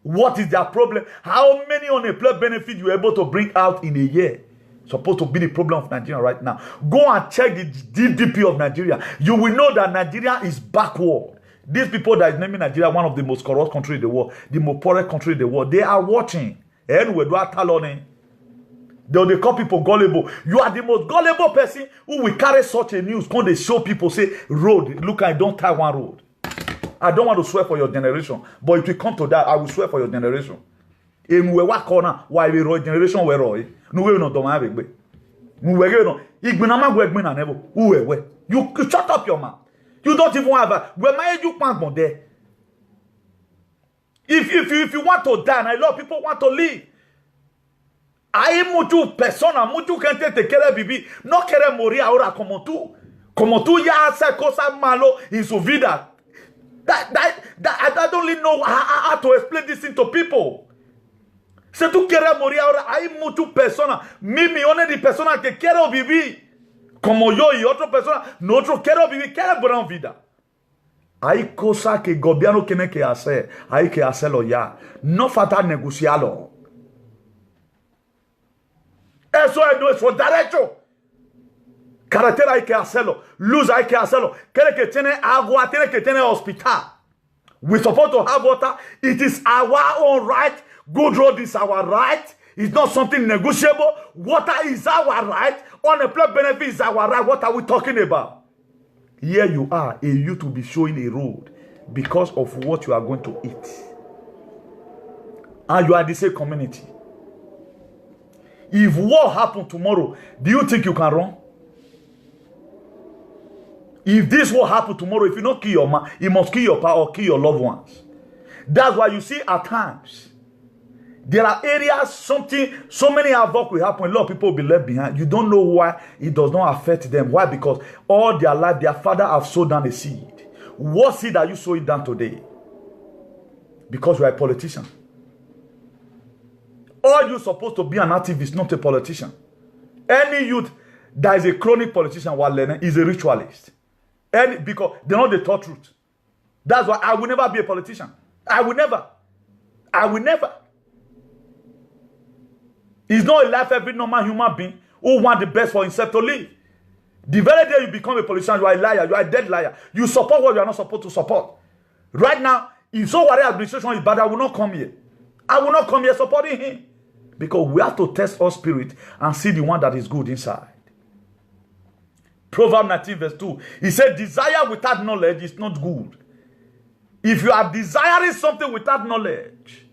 What is their problem? How many unemployed benefits you are able to bring out in a year? Supposed to be the problem of Nigeria right now. Go and check the GDP of Nigeria. You will know that Nigeria is backward. These people that is naming Nigeria one of the most corrupt countries in the world, the most poorest country in the world, they are watching. Anyway, do I tell on it? They call people gullible. You are the most gullible person who will carry such a news. When they show people, say, road, look, I don't tie one road. I don't want to swear for your generation, but if we come to that, I will swear for your generation. In what corner, why we road generation were roy? No way, no, don't have it. No, you shut up your mouth. You don't even have a where my you can't there. If you want to die, and a lot of people want to live. Hay muchas personas, muchos gente te quiere vivir, no quiere morir ahora como tú. Como tú ya haces cosas malo en su vida. I don't really know how to explain this thing to people. Si tú quieres morir ahora, hay muchas personas, millones de personas que quieren vivir como yo y otras personas, nosotros queremos vivir, quieren buena vida. Hay cosas que el gobierno tiene que hacer, hay que hacerlo ya. No falta negociarlo. Eso es nuestro derecho. Carretera hay que hacerlo. Luz hay que hacerlo. Quiere que tiene agua, tiene que tener hospital. We're supposed to have water. It is our own right. Good road is our right. It's not something negotiable. Water is our right. Unemployed benefit is our right. What are we talking about? Here you are, a youth to be showing a road because of what you are going to eat. And you are the same community. If war happens tomorrow, do you think you can run? If this war happen tomorrow, if you don't kill your man, you must kill your power or kill your loved ones. That's why you see at times, there are areas, so many havoc will happen, a lot of people will be left behind. You don't know why it does not affect them. Why? Because all their life, their father have sowed down a seed. What seed are you sowing down today? Because you are a politician. All you're supposed to be an activist, not a politician. Any youth that is a chronic politician while learning is a ritualist. Because they know the thought truth. That's why I will never be a politician. I will never. It's not a life every normal human being who wants the best for himself to live. The very day you become a politician, you are a liar, you are a dead liar. You support what you are not supposed to support. Right now, if somebody administration is bad, I will not come here. I will not come here supporting him. Because we have to test our spirit and see the one that is good inside. Proverbs 19 verse 2. He said, desire without knowledge is not good. If you are desiring something without knowledge,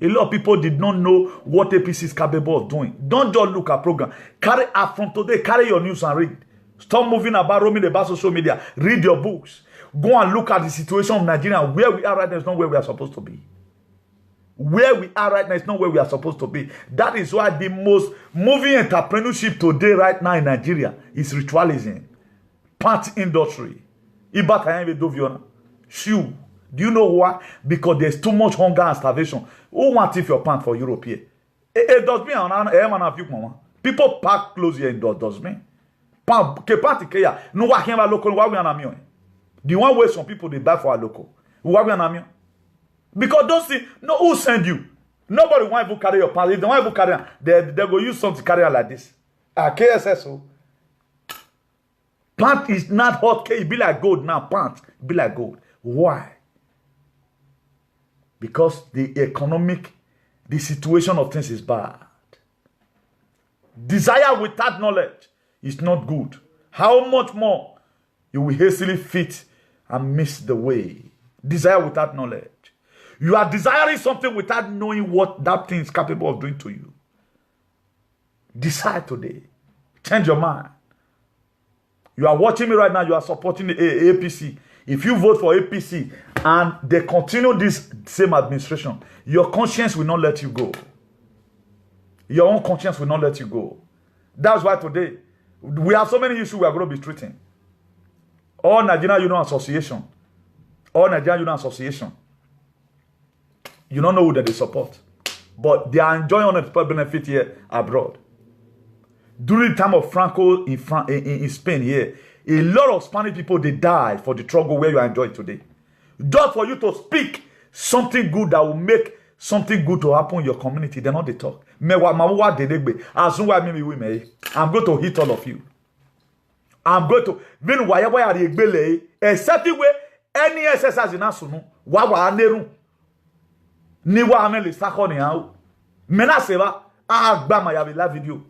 a lot of people did not know what APC is capable of doing. Don't just look at program. Carry up from today, carry your news and read. Stop moving about, roaming about social media. Read your books. Go and look at the situation of Nigeria. Where we are right now is not where we are supposed to be. Where we are right now is not where we are supposed to be. That is why the most moving entrepreneurship today right now in Nigeria is ritualism. Pant industry. Shoe. Do you know why? Because there's too much hunger and starvation. Who wants if your pant for Europe here? It does mean people pack clothes here in does mean. No one can local. The one way some people they buy for a local. Because those things, no, who send you? Nobody want to carry your pants. If they want to carry them, they go use something to carry like this. KSSO. Pant is not hot. It be like gold now. Pant be like gold. Why? Because the situation of things is bad. Desire without knowledge is not good. How much more you will hastily fit and miss the way. Desire without knowledge. You are desiring something without knowing what that thing is capable of doing to you. Decide today. Change your mind. You are watching me right now, you are supporting the APC. If you vote for APC and they continue this same administration, your conscience will not let you go. Your own conscience will not let you go. That's why today, we have so many issues we are going to be treating. All Nigerian Union Association. All Nigerian Union Association. You don't know who that they support. But they are enjoying unemployment benefit here abroad. During the time of Franco in Spain here, a lot of Spanish people, they died for the struggle where you are enjoying today. Just for you to speak something good that will make something good to happen in your community, they're not the talk. I'm going to hit all of you. I'm going to mean why except the way any exercise in Asunu, Wawa Neru, Niwa Ameli Sakoni out. Menaseva, I video.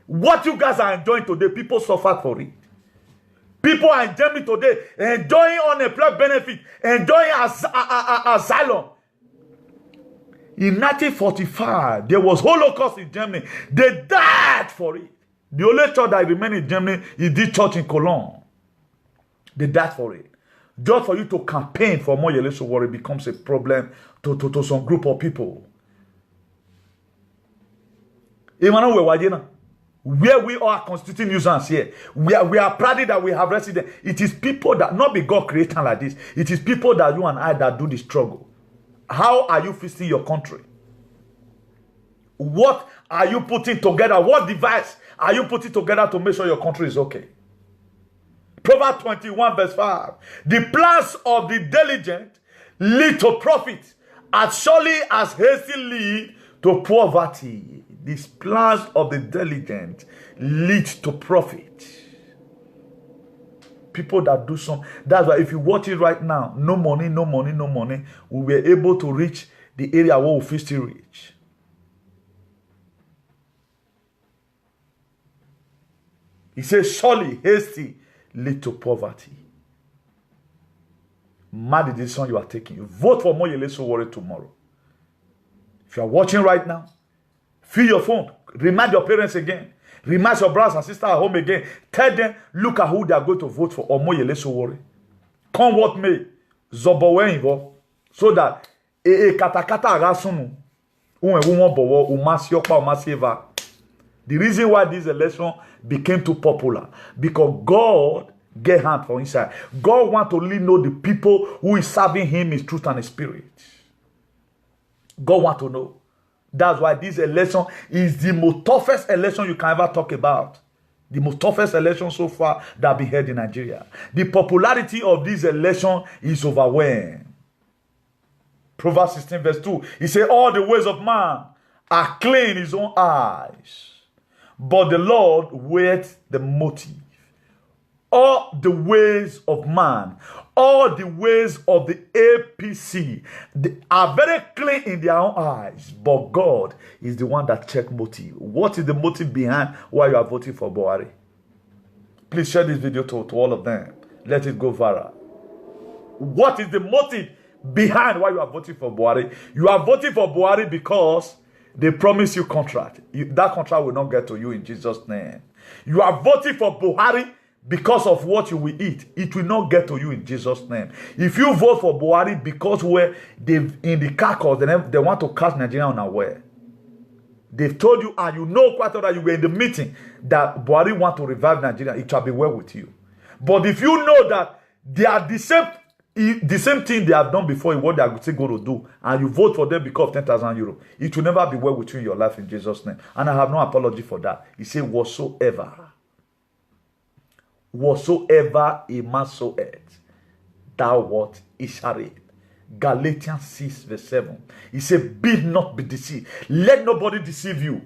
What you guys are enjoying today, people suffered for it. People are in Germany today, enjoying unemployment benefit, enjoying asylum. In 1945, there was Holocaust in Germany. They died for it. The only church that remained in Germany is this church in Cologne. They died for it. Just for you to campaign for more Yele Sowore becomes a problem to some group of people. Where we are constituting nuisance here, we are proud that we have residents. It is people that, not be God created like this, it is people that you and I that do the struggle. How are you fixing your country? What are you putting together? What device are you putting together to make sure your country is okay? Proverbs 21 verse 5. The plans of the diligent lead to profit, as surely as hasty lead to poverty. These plans of the diligent lead to profit. People that do some, that's why if you watch it right now, no money, no money, no money, we were able to reach the area where we still reach. He says, surely hasty lead to poverty. Mad the decision you are taking. Vote for Moyele Sowore tomorrow. If you are watching right now, fill your phone. Remind your parents again. Remind your brothers and sisters at home again. Tell them, look at who they are going to vote for. Omoyele Sowore. Come what may. Zobowe invo. So that katakata agasunu. The reason why this election became too popular, because God get hand for inside. God want to really know the people who is serving him in truth and in spirit. God want to know. That's why this election is the most toughest election you can ever talk about. The most toughest election so far that been held in Nigeria. The popularity of this election is overwhelming. Proverbs 16 verse 2. He said, all the ways of man are clean in his own eyes, but the Lord weigheth the motive. All the ways of man, all the ways of the APC, they are very clean in their own eyes, but God is the one that checks motive. What is the motive behind why you are voting for Buhari? Please share this video to all of them. Let it go viral. What is the motive behind why you are voting for Buhari? You are voting for Buhari because they promise you contract. That contract will not get to you in Jesus' name. You are voting for Buhari because of what you will eat. It will not get to you in Jesus' name. If you vote for Buhari because where they've in the caucus, they want to catch Nigeria unaware. They've told you, and you know quite well that you were in the meeting, that Buhari want to revive Nigeria. It shall be well with you. But if you know that they are the same thing they have done before, what they are still going to do, and you vote for them because of 10,000 euros, it will never be well with you in your life in Jesus' name. And I have no apology for that. He said, whatsoever a man soweth, thou what it shall reap. Galatians 6 verse 7. He said, be not be deceived. Let nobody deceive you.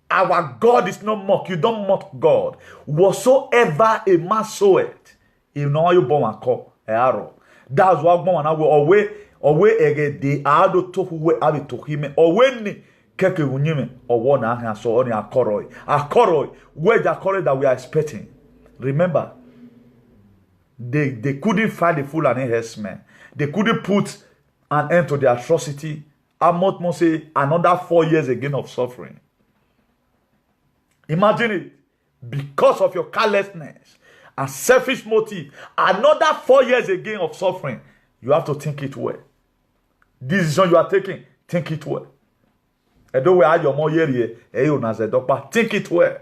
Our God is not mocked. You don't mock God. Whatsoever a man soweth, you know you born and call a arrow. That's what one and away again the ado to who have to him or when keke unyime or one and so on a koroi where the koroi that we are expecting. Remember, they couldn't find the full and herdsmen. They couldn't put an end to the atrocity. Amot say another 4 years again of suffering. Imagine it. because of your carelessness and selfish motive, another 4 years again of suffering, you have to think it well. This decision you are taking, think it well. Think it well.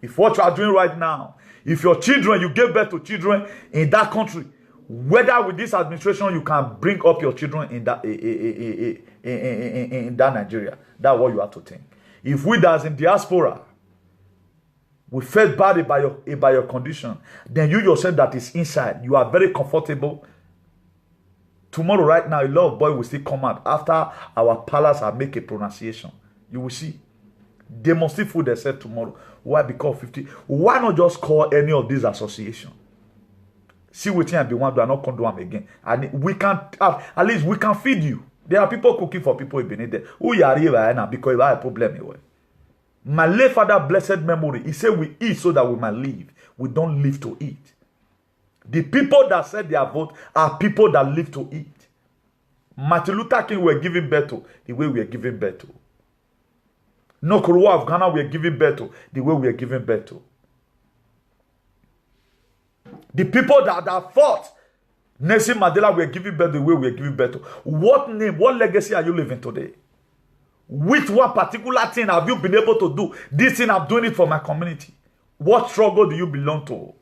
If what you are doing right now, if your children, you gave birth to children in that country, whether with this administration you can bring up your children in that in that Nigeria, that's what you have to think. If we that's in diaspora, we felt bad by your condition, then you yourself that is inside, you are very comfortable. Tomorrow, right now, a lot of boys will still come out after our palace have make a pronunciation. You will see. They must still fool themselves tomorrow. Why? Because 50. Why not just call any of these associations? See what you be one do not condone them again. And we can at least we can feed you. There are people cooking for people in Benin. Who you are here now because you have a problem anyway. My late father, blessed memory, he said we eat so that we might live. We don't live to eat. The people that said their vote are people that live to eat. Martin Luther King were giving birth to the way we are giving birth to. Nkrumah of Ghana we are giving birth to the way we are giving birth to. The people that fought Nelson Mandela were giving birth the way we are giving birth to. What name, what legacy are you living today? Which one particular thing have you been able to do? This thing, I'm doing it for my community. What struggle do you belong to?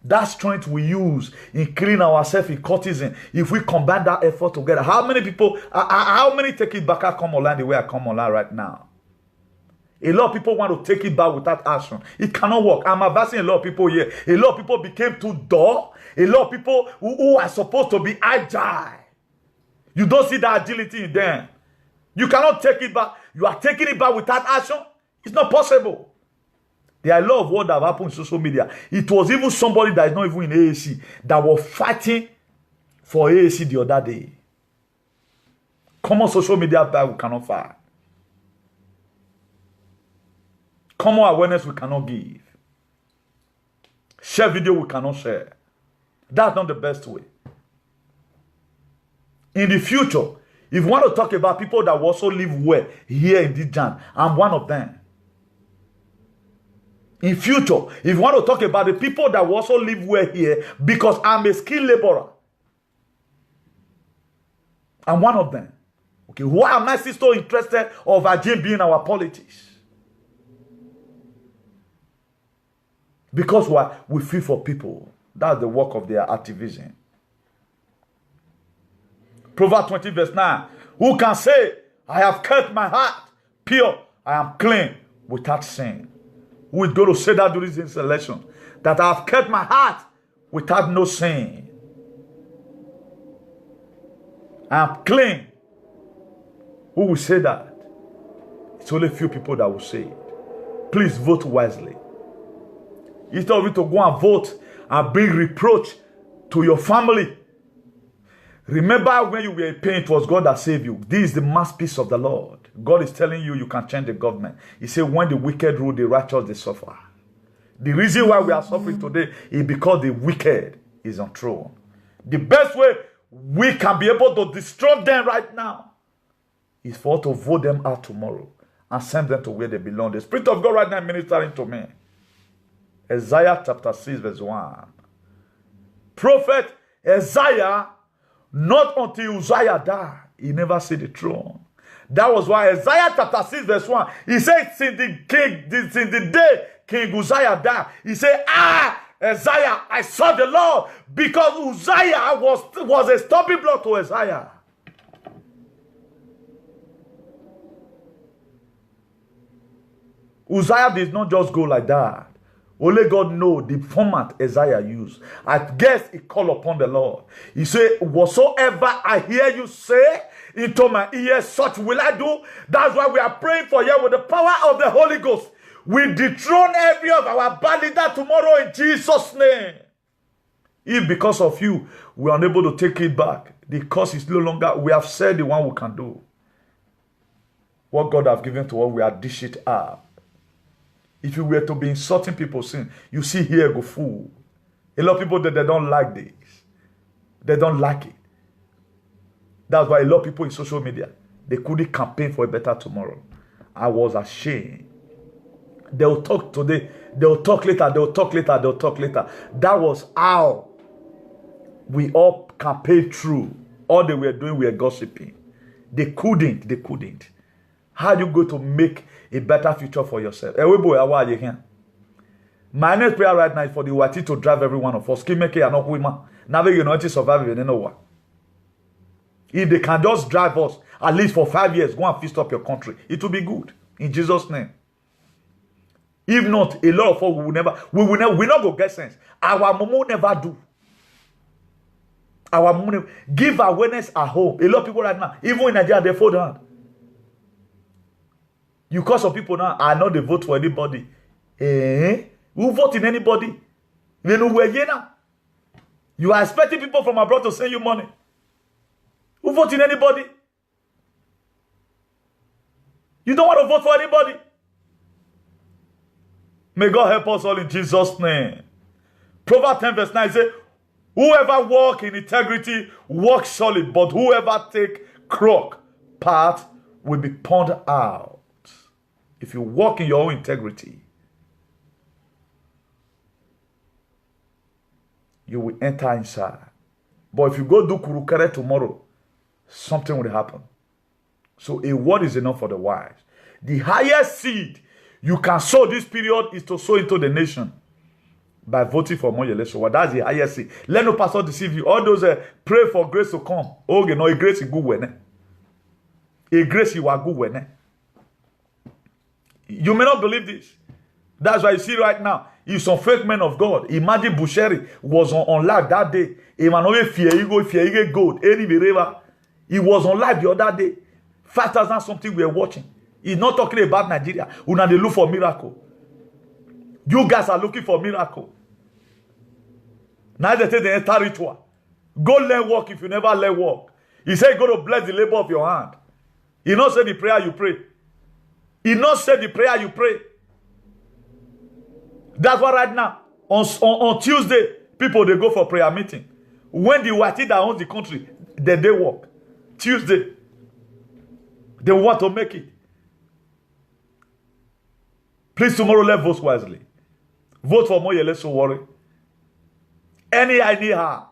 That strength we use in killing ourselves in courtesan, if we combine that effort together, how many people, how many take it back and come online the way I come online right now? A lot of people want to take it back without action. It cannot work. I'm advising a lot of people here. A lot of people became too dull. A lot of people who are supposed to be agile. You don't see that agility in them. You cannot take it back. You are taking it back without action. It's not possible. There are a lot of what have happened in social media. It was even somebody that is not even in AAC that was fighting for AAC the other day. Common social media we cannot fight. Common awareness we cannot give. Share video we cannot share. That's not the best way. In the future, if you want to talk about people that will also live well here in this Jan, I'm one of them. In future, if you want to talk about the people that will also live well here, because I'm a skilled laborer, I'm one of them. Okay, why am I still so interested of Ajay being our politics? Because we feel for people. That's the work of their activism. Proverbs 20 verse 9. Who can say, I have kept my heart pure, I am clean without sin? Who is going to say that during this election? That I have kept my heart without no sin. I am clean. Who will say that? It's only few people that will say it. Please vote wisely. Instead of you to go and vote and bring reproach to your family. Remember when you were in pain, it was God that saved you. This is the masterpiece of the Lord. God is telling you you can change the government. He said when the wicked rule, the righteous, they suffer. The reason why we are suffering today is because the wicked is on throne. The best way we can be able to destroy them right now is for us to vote them out tomorrow and send them to where they belong. The Spirit of God right now is ministering to me. Isaiah chapter 6 verse 1. Prophet Isaiah, not until Uzziah died, he never see the throne. That was why Isaiah chapter 6 verse 1, he said since the day King Uzziah died, he said, Isaiah, I saw the Lord, because Uzziah was a stumbling block to Isaiah. Uzziah did not just go like that. Only God knows the format Isaiah used. I guess he called upon the Lord. He said, whatsoever I hear you say into my ears, such will I do. That's why we are praying for you with the power of the Holy Ghost. We dethrone every of our bad leader tomorrow in Jesus' name. If because of you, we are unable to take it back, the curse is no longer, we have said the one we can do. What God has given to us, we are dish it up. If you were to be insulting people's sin, you see here go fool. A lot of people that they don't like this. They don't like it. That's why a lot of people in social media, they couldn't campaign for a better tomorrow. I was ashamed. They'll talk today. They'll talk later. They'll talk later. They'll talk later. That was how we all campaigned through. All they were doing, we were gossiping. They couldn't. How are you going to make a better future for yourself? My next prayer right now is for the Wati to drive every one of us. If they can just drive us at least for 5 years, go and feast up your country. It will be good. In Jesus' name. If not, a lot of us we not go get sense. Our momo never do. Our momo give awareness at home. A lot of people right now, even in Nigeria, they fall down. You call some people now, I know they vote for anybody. Who vote in anybody? They know where you now. You are expecting people from abroad to send you money. Who vote in anybody? You don't want to vote for anybody. May God help us all in Jesus' name. Proverbs 10 verse 9 says, whoever walk in integrity, walk solid, but whoever take crook path will be pwned out. If you walk in your own integrity, you will enter inside. But if you go do kurukere tomorrow, something will happen. So a word is enough for the wise. The highest seed you can sow this period is to sow into the nation by voting for Omoyele Sowore. That's the highest seed. Let no pastor deceive you. All those pray for grace to come. Okay, no, a grace is good when. A grace you are good when. You may not believe this. That's why you see right now, if some fake men of God, imagine Busheri was on live that day. Emmanuel Fierigo gold, he was on live the other day. 5,000 something we are watching. He's not talking about Nigeria. Una they look for miracle. You guys are looking for miracle. Now they say the entire ritual. Go learn work if you never learn work. He said go to bless the labor of your hand. He not say the prayer you pray. He not say the prayer you pray. That's why right now, on Tuesday, people, they go for prayer meeting. When the Wati that owns the country, they work. Tuesday, they want to make it. Please, tomorrow, let's vote wisely. Vote for Omoyele Sowore. Anyhow,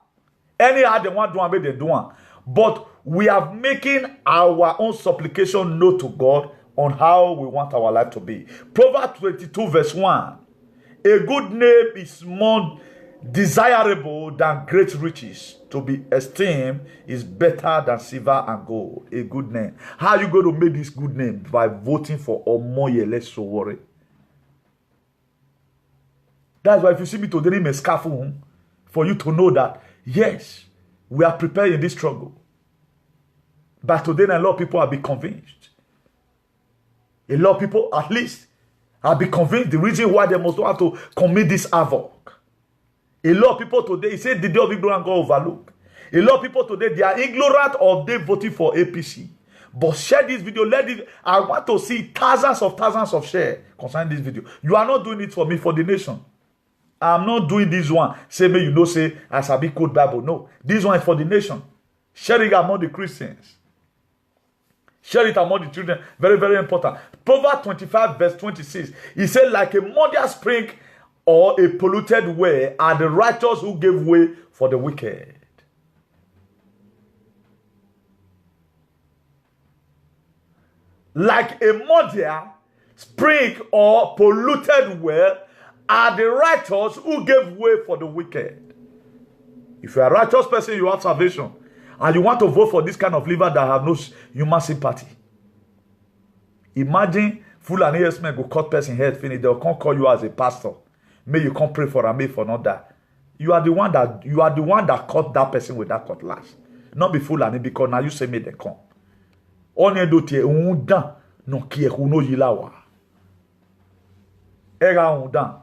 they want to do, they do. But we are making our own supplication known to God on how we want our life to be. Proverbs 22 verse 1. A good name is more desirable than great riches. To be esteemed is better than silver and gold. A good name. How are you going to make this good name? By voting for Omoyele Sowore. That's why if you see me today, I'm a scaffold for you to know that, yes, we are prepared in this struggle. But today, a lot of people have been convinced. A lot of people, at least, have been convinced the reason why they must want to commit this havoc. A lot of people today, he said the day of ignorance God overlook. A lot of people today, they are ignorant of they voting for APC. But share this video. I want to see thousands of shares concerning this video. You are not doing it for me, for the nation. I'm not doing this one. Say me, you know, say, as I be quote Bible. No. This one is for the nation. Share it among the Christians. Share it among the children. Very, very important. Proverbs 25 verse 26. He said, like a muddy spring or a polluted well are the righteous who gave way for the wicked. Like a muddy spring or polluted well are the righteous who gave way for the wicked. If you are a righteous person, you have salvation. And you want to vote for this kind of leader that have no human sympathy. Imagine Fulani men go cut person head finish. They'll come call you as a pastor. May you come pray for and may for not that. You are the one that cut that person with that cutlass. Not be Fulani because now you say me they come. Onye do tie undan no kie kuno yilawa. Era undan.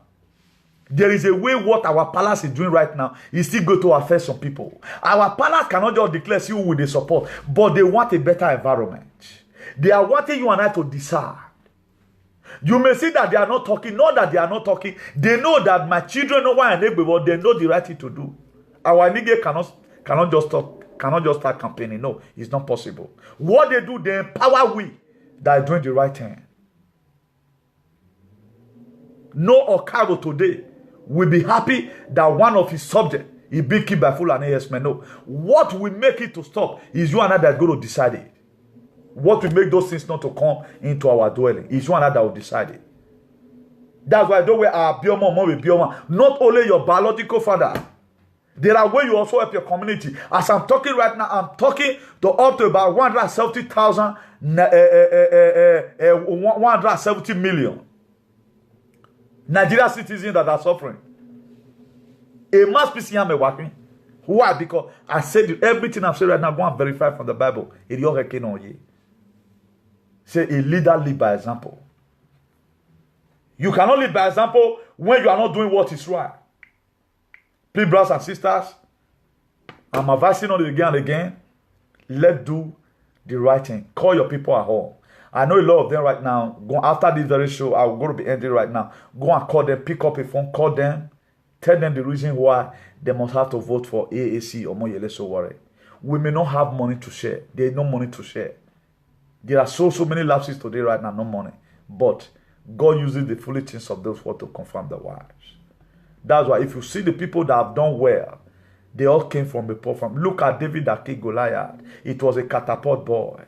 There is a way what our palace is doing right now is still going to affect some people. Our palace cannot just declare who will they support, but they want a better environment. They are wanting you and I to decide. You may see that they are not talking, not that they are not talking. They know that my children know why and but they know the right thing to do. Our nigga cannot just start campaigning. No, it's not possible. What they do, they empower we that are doing the right thing. No Okago today will be happy that one of his subjects is being killed by Fulani herdsmen. No. What will make it to stop is you and I that's going to decide it. What will make those things not to come into our dwelling is you and I that will decide it. That's why don't wear our bioma, mom with bioma. Not only your biological father. There are ways you also help your community. As I'm talking right now, I'm talking to up to about 170,000, 170 million Nigerian citizens that are suffering. A mass PCM working. Why? Because I said everything I've said right now, go and verify from the Bible. Say a leader lead by example. You cannot lead by example when you are not doing what is right. Please, brothers and sisters, I'm advising on it again and again. Let's do the right thing. Call your people at home. I know a lot of them right now. Go after this very show, I'm going to be ending right now. Go and call them, pick up a phone, call them, tell them the reason why they must have to vote for AAC or Omoyele Sowore. We may not have money to share. There is no money to share. There are so many lapses today right now, no money. But God uses the foolish things of those who to confirm the wise. That's why if you see the people that have done well, they all came from a poor family. Look at David that killed Goliath. It was a catapult boy.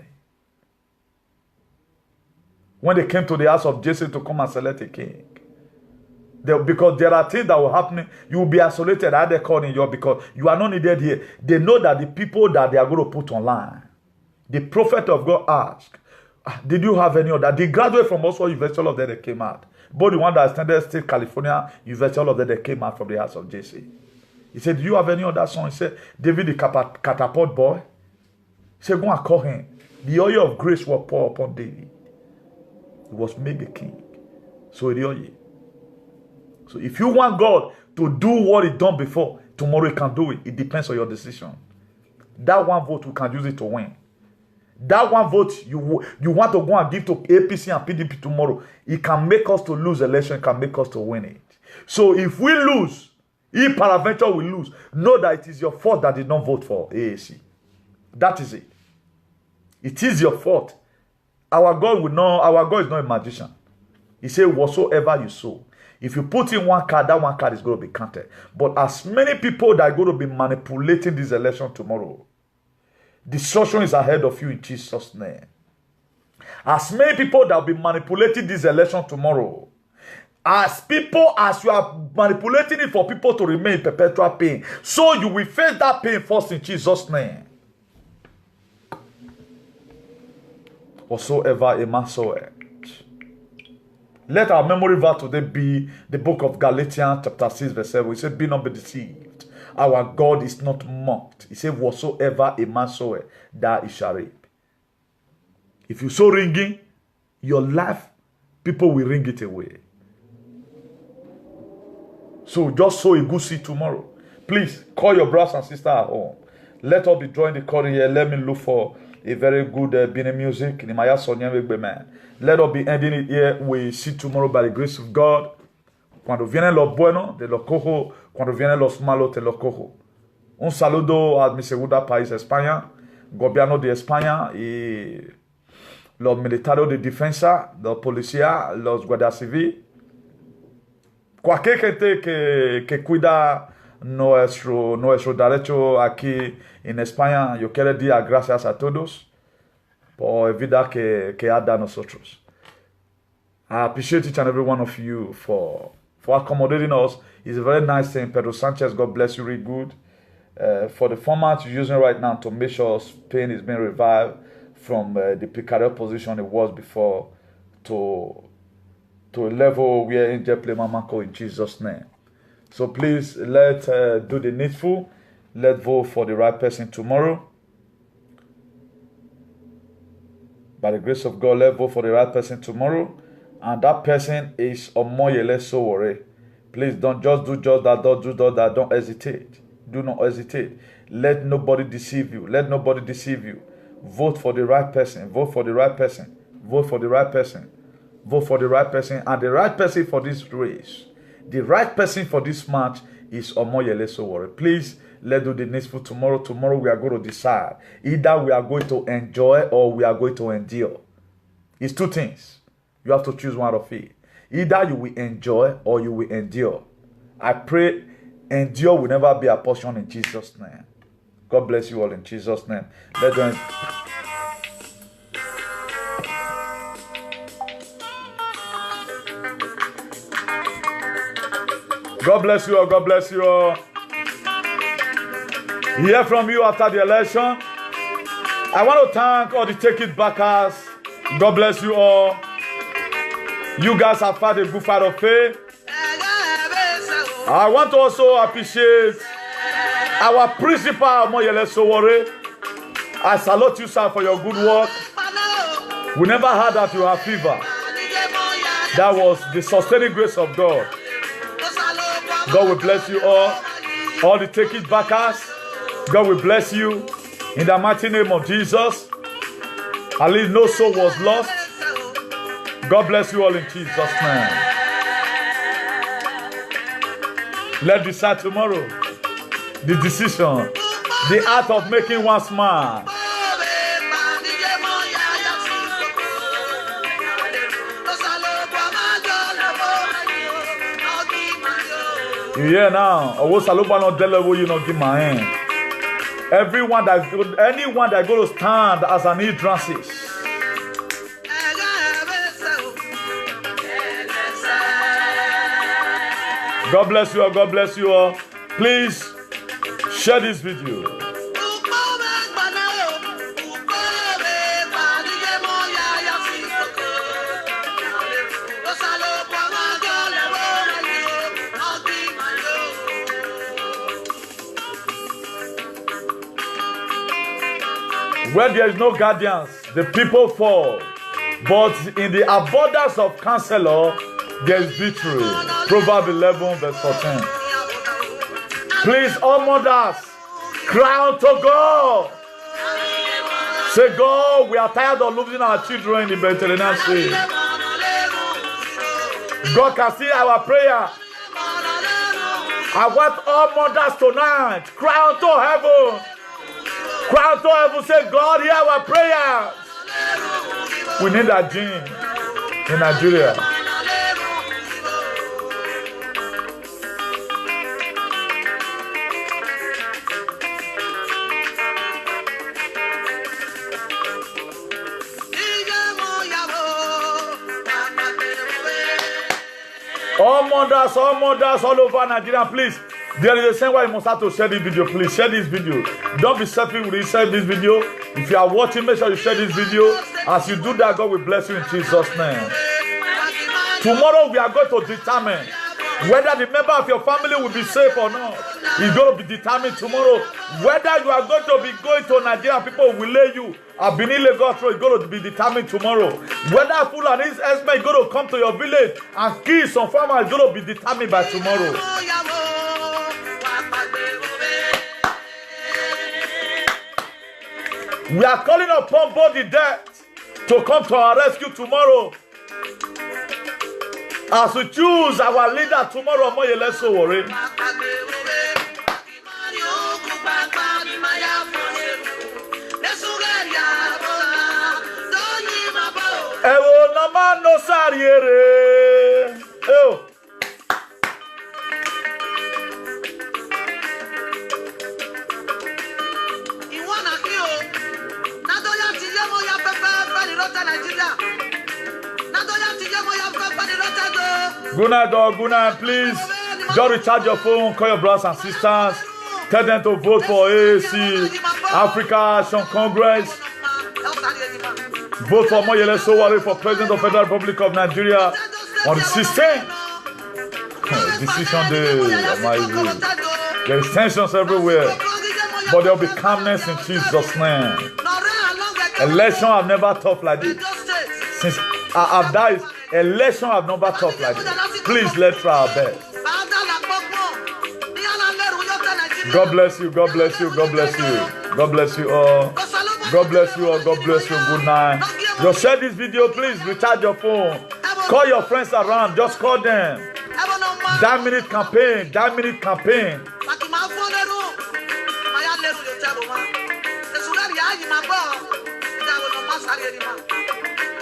When they came to the house of Jesse to come and select a king. Because there are things that will happen. You will be isolated at the calling you because you are not needed here. They know that the people that they are going to put online. The prophet of God asked, did you have any other? The graduate from Oxford University, all of them that came out. Both the one that attended State California University, all of them that came out from the house of Jesse. He said, do you have any other son? He said, David the catapult boy. He said, go and call him. The oil of grace was poured upon David. He was made a king. So if you want God to do what he done before, tomorrow he can do it. It depends on your decision. That one vote, we can use it to win. That one vote you want to go and give to APC and PDP tomorrow, it can make us to lose election, it can make us to win it. So if we lose, if peradventure we lose, know that it is your fault that did not vote for AAC. That is it. It is your fault. Our God is not a magician. He said, whatsoever you sow. If you put in one card, that one card is going to be counted. But as many people that are going to be manipulating this election tomorrow, destruction is ahead of you in Jesus' name. As many people that will be manipulating this election tomorrow, as you are manipulating it for people to remain in perpetual pain, so you will face that pain first in Jesus' name. Whatsoever a man soweth. Let our memory verse today be the book of Galatians chapter 6 verse 7. He said, be not be deceived. Our God is not mocked. He said, whatsoever a man soweth, that he shall reap. If you sow ringing, your life, people will ring it away. So just sow a good seed tomorrow. Please call your brothers and sisters at home. Let us be drawing the curtain here. Let me look for a very good Bini music. Let us be ending it here. We see tomorrow by the grace of God. Cuando vienen los buenos, de los cojo. Cuando vienen los malos, te los cojo. Un saludo a mi segunda país, España. Gobierno de España y los militares de defensa, los policías, los guardias civiles. Cualquier gente que cuida nuestro derecho aquí en España, yo quiero dar gracias a todos por vida que ha dado nosotros. I appreciate each and every one of you for accommodating us. It's a very nice thing. Pedro Sanchez, God bless you, really good. For the format you're using right now to make sure Spain is being revived from the precarious position it was before to a level where Angel play Mamako in Jesus' name. So please, let's do the needful. Let's vote for the right person tomorrow. By the grace of God, let's vote for the right person tomorrow. And that person is Omoyele Sowore. Please don't just do just that, don't do that, don't hesitate. Do not hesitate. Let nobody deceive you. Let nobody deceive you. Vote for the right person. Vote for the right person. Vote for the right person. Vote for the right person. And the right person for this race, the right person for this match is Omoyele Sowore. Please, let's do the needful tomorrow. Tomorrow we are going to decide. Either we are going to enjoy or we are going to endure. It's two things. You have to choose one of it. Either you will enjoy or you will endure. I pray endure will never be a portion in Jesus' name. God bless you all in Jesus' name. Let's join. God bless you all. God bless you all. Hear from you after the election. I want to thank all the Take It Backers. God bless you all. You guys have fought a good fight of faith. I want to also appreciate our principal, Moyele Sowore. I salute you, sir, for your good work. We never heard that you have fever. That was the sustaining grace of God. God will bless you all. All the Take It Backers. God will bless you in the mighty name of Jesus. At least no soul was lost. God bless you all in Jesus' name. Let's decide tomorrow the decision, the art of making one smile. You hear now? Give my hand. Anyone that going to stand as an hindrance. God bless you all. God bless you all. Please share this video. Where there is no guardians, the people fall. But in the abundance of counselor, there is victory. Proverbs 11 verse 14. Please, all mothers, cry unto God. Say, God, we are tired of losing our children in the Mediterranean Sea. God can see our prayer. I want all mothers tonight, cry unto heaven. Cry unto heaven, say, God, hear our prayers. We need a gym in Nigeria. All mothers all over Nigeria, please. There is a reason why you must have to share this video. Please share this video. Don't be selfish with it. Share this video. If you are watching, make sure you share this video. As you do that, God will bless you in Jesus' name. Tomorrow we are going to determine whether the member of your family will be safe or not. It's going to be determined tomorrow. Whether you are going to be going to Nigeria, people will lay you. I've been in Lagos, it's going to be determined tomorrow. Whether Fulani's Esme is going to come to your village and kill some farmers is going to be determined by tomorrow. We are calling upon both the dead to come to our rescue tomorrow. As we choose our leader tomorrow, Moyele Sowore. Ewo no man no sariere. Ewo. Good night, please. Just recharge your phone, call your brothers and sisters, tell them to vote for AAC, Africa Action Congress. Vote for Moyele Sowore for President of the Federal Republic of Nigeria on the 16th. Decision day of my will. There is tensions everywhere, but there will be calmness in Jesus' name. Election have never tough like this. Since I've died, election have never tough like this. Please, let's try our best. God bless you. God bless you. God bless you. God bless you all. God bless you all. God bless you. Good night. Just share this video, please. Recharge your phone. Call your friends around. Just call them. That minute campaign. That minute campaign.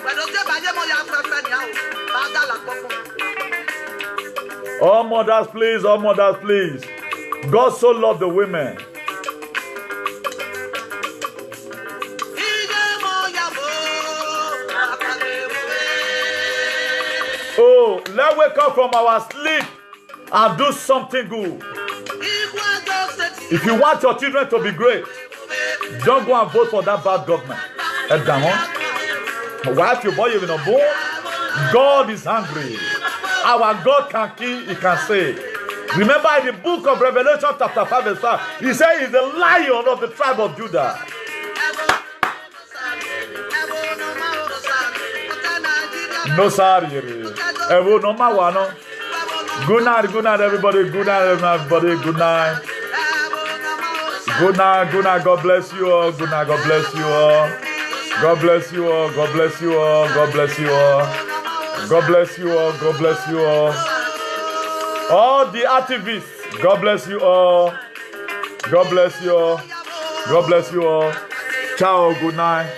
But don't All mothers, please. All mothers, please. God so loved the women. Oh, let's wake up from our sleep and do something good. If you want your children to be great, don't go and vote for that bad government. Wife your boy even a born. God is angry. Our God can kill, he can save. Remember in the book of Revelation chapter 5 verse 5, he said he's the lion of the tribe of Judah. No sorry. No matter. Good night, everybody. Good night, everybody. Good night. Good night. God bless you all. Good night. God bless you all. God bless you all. God bless you all. God bless you all. God bless you all. God bless you all. All the activists, God bless you all. God bless you all. God bless you all. Ciao. Good night.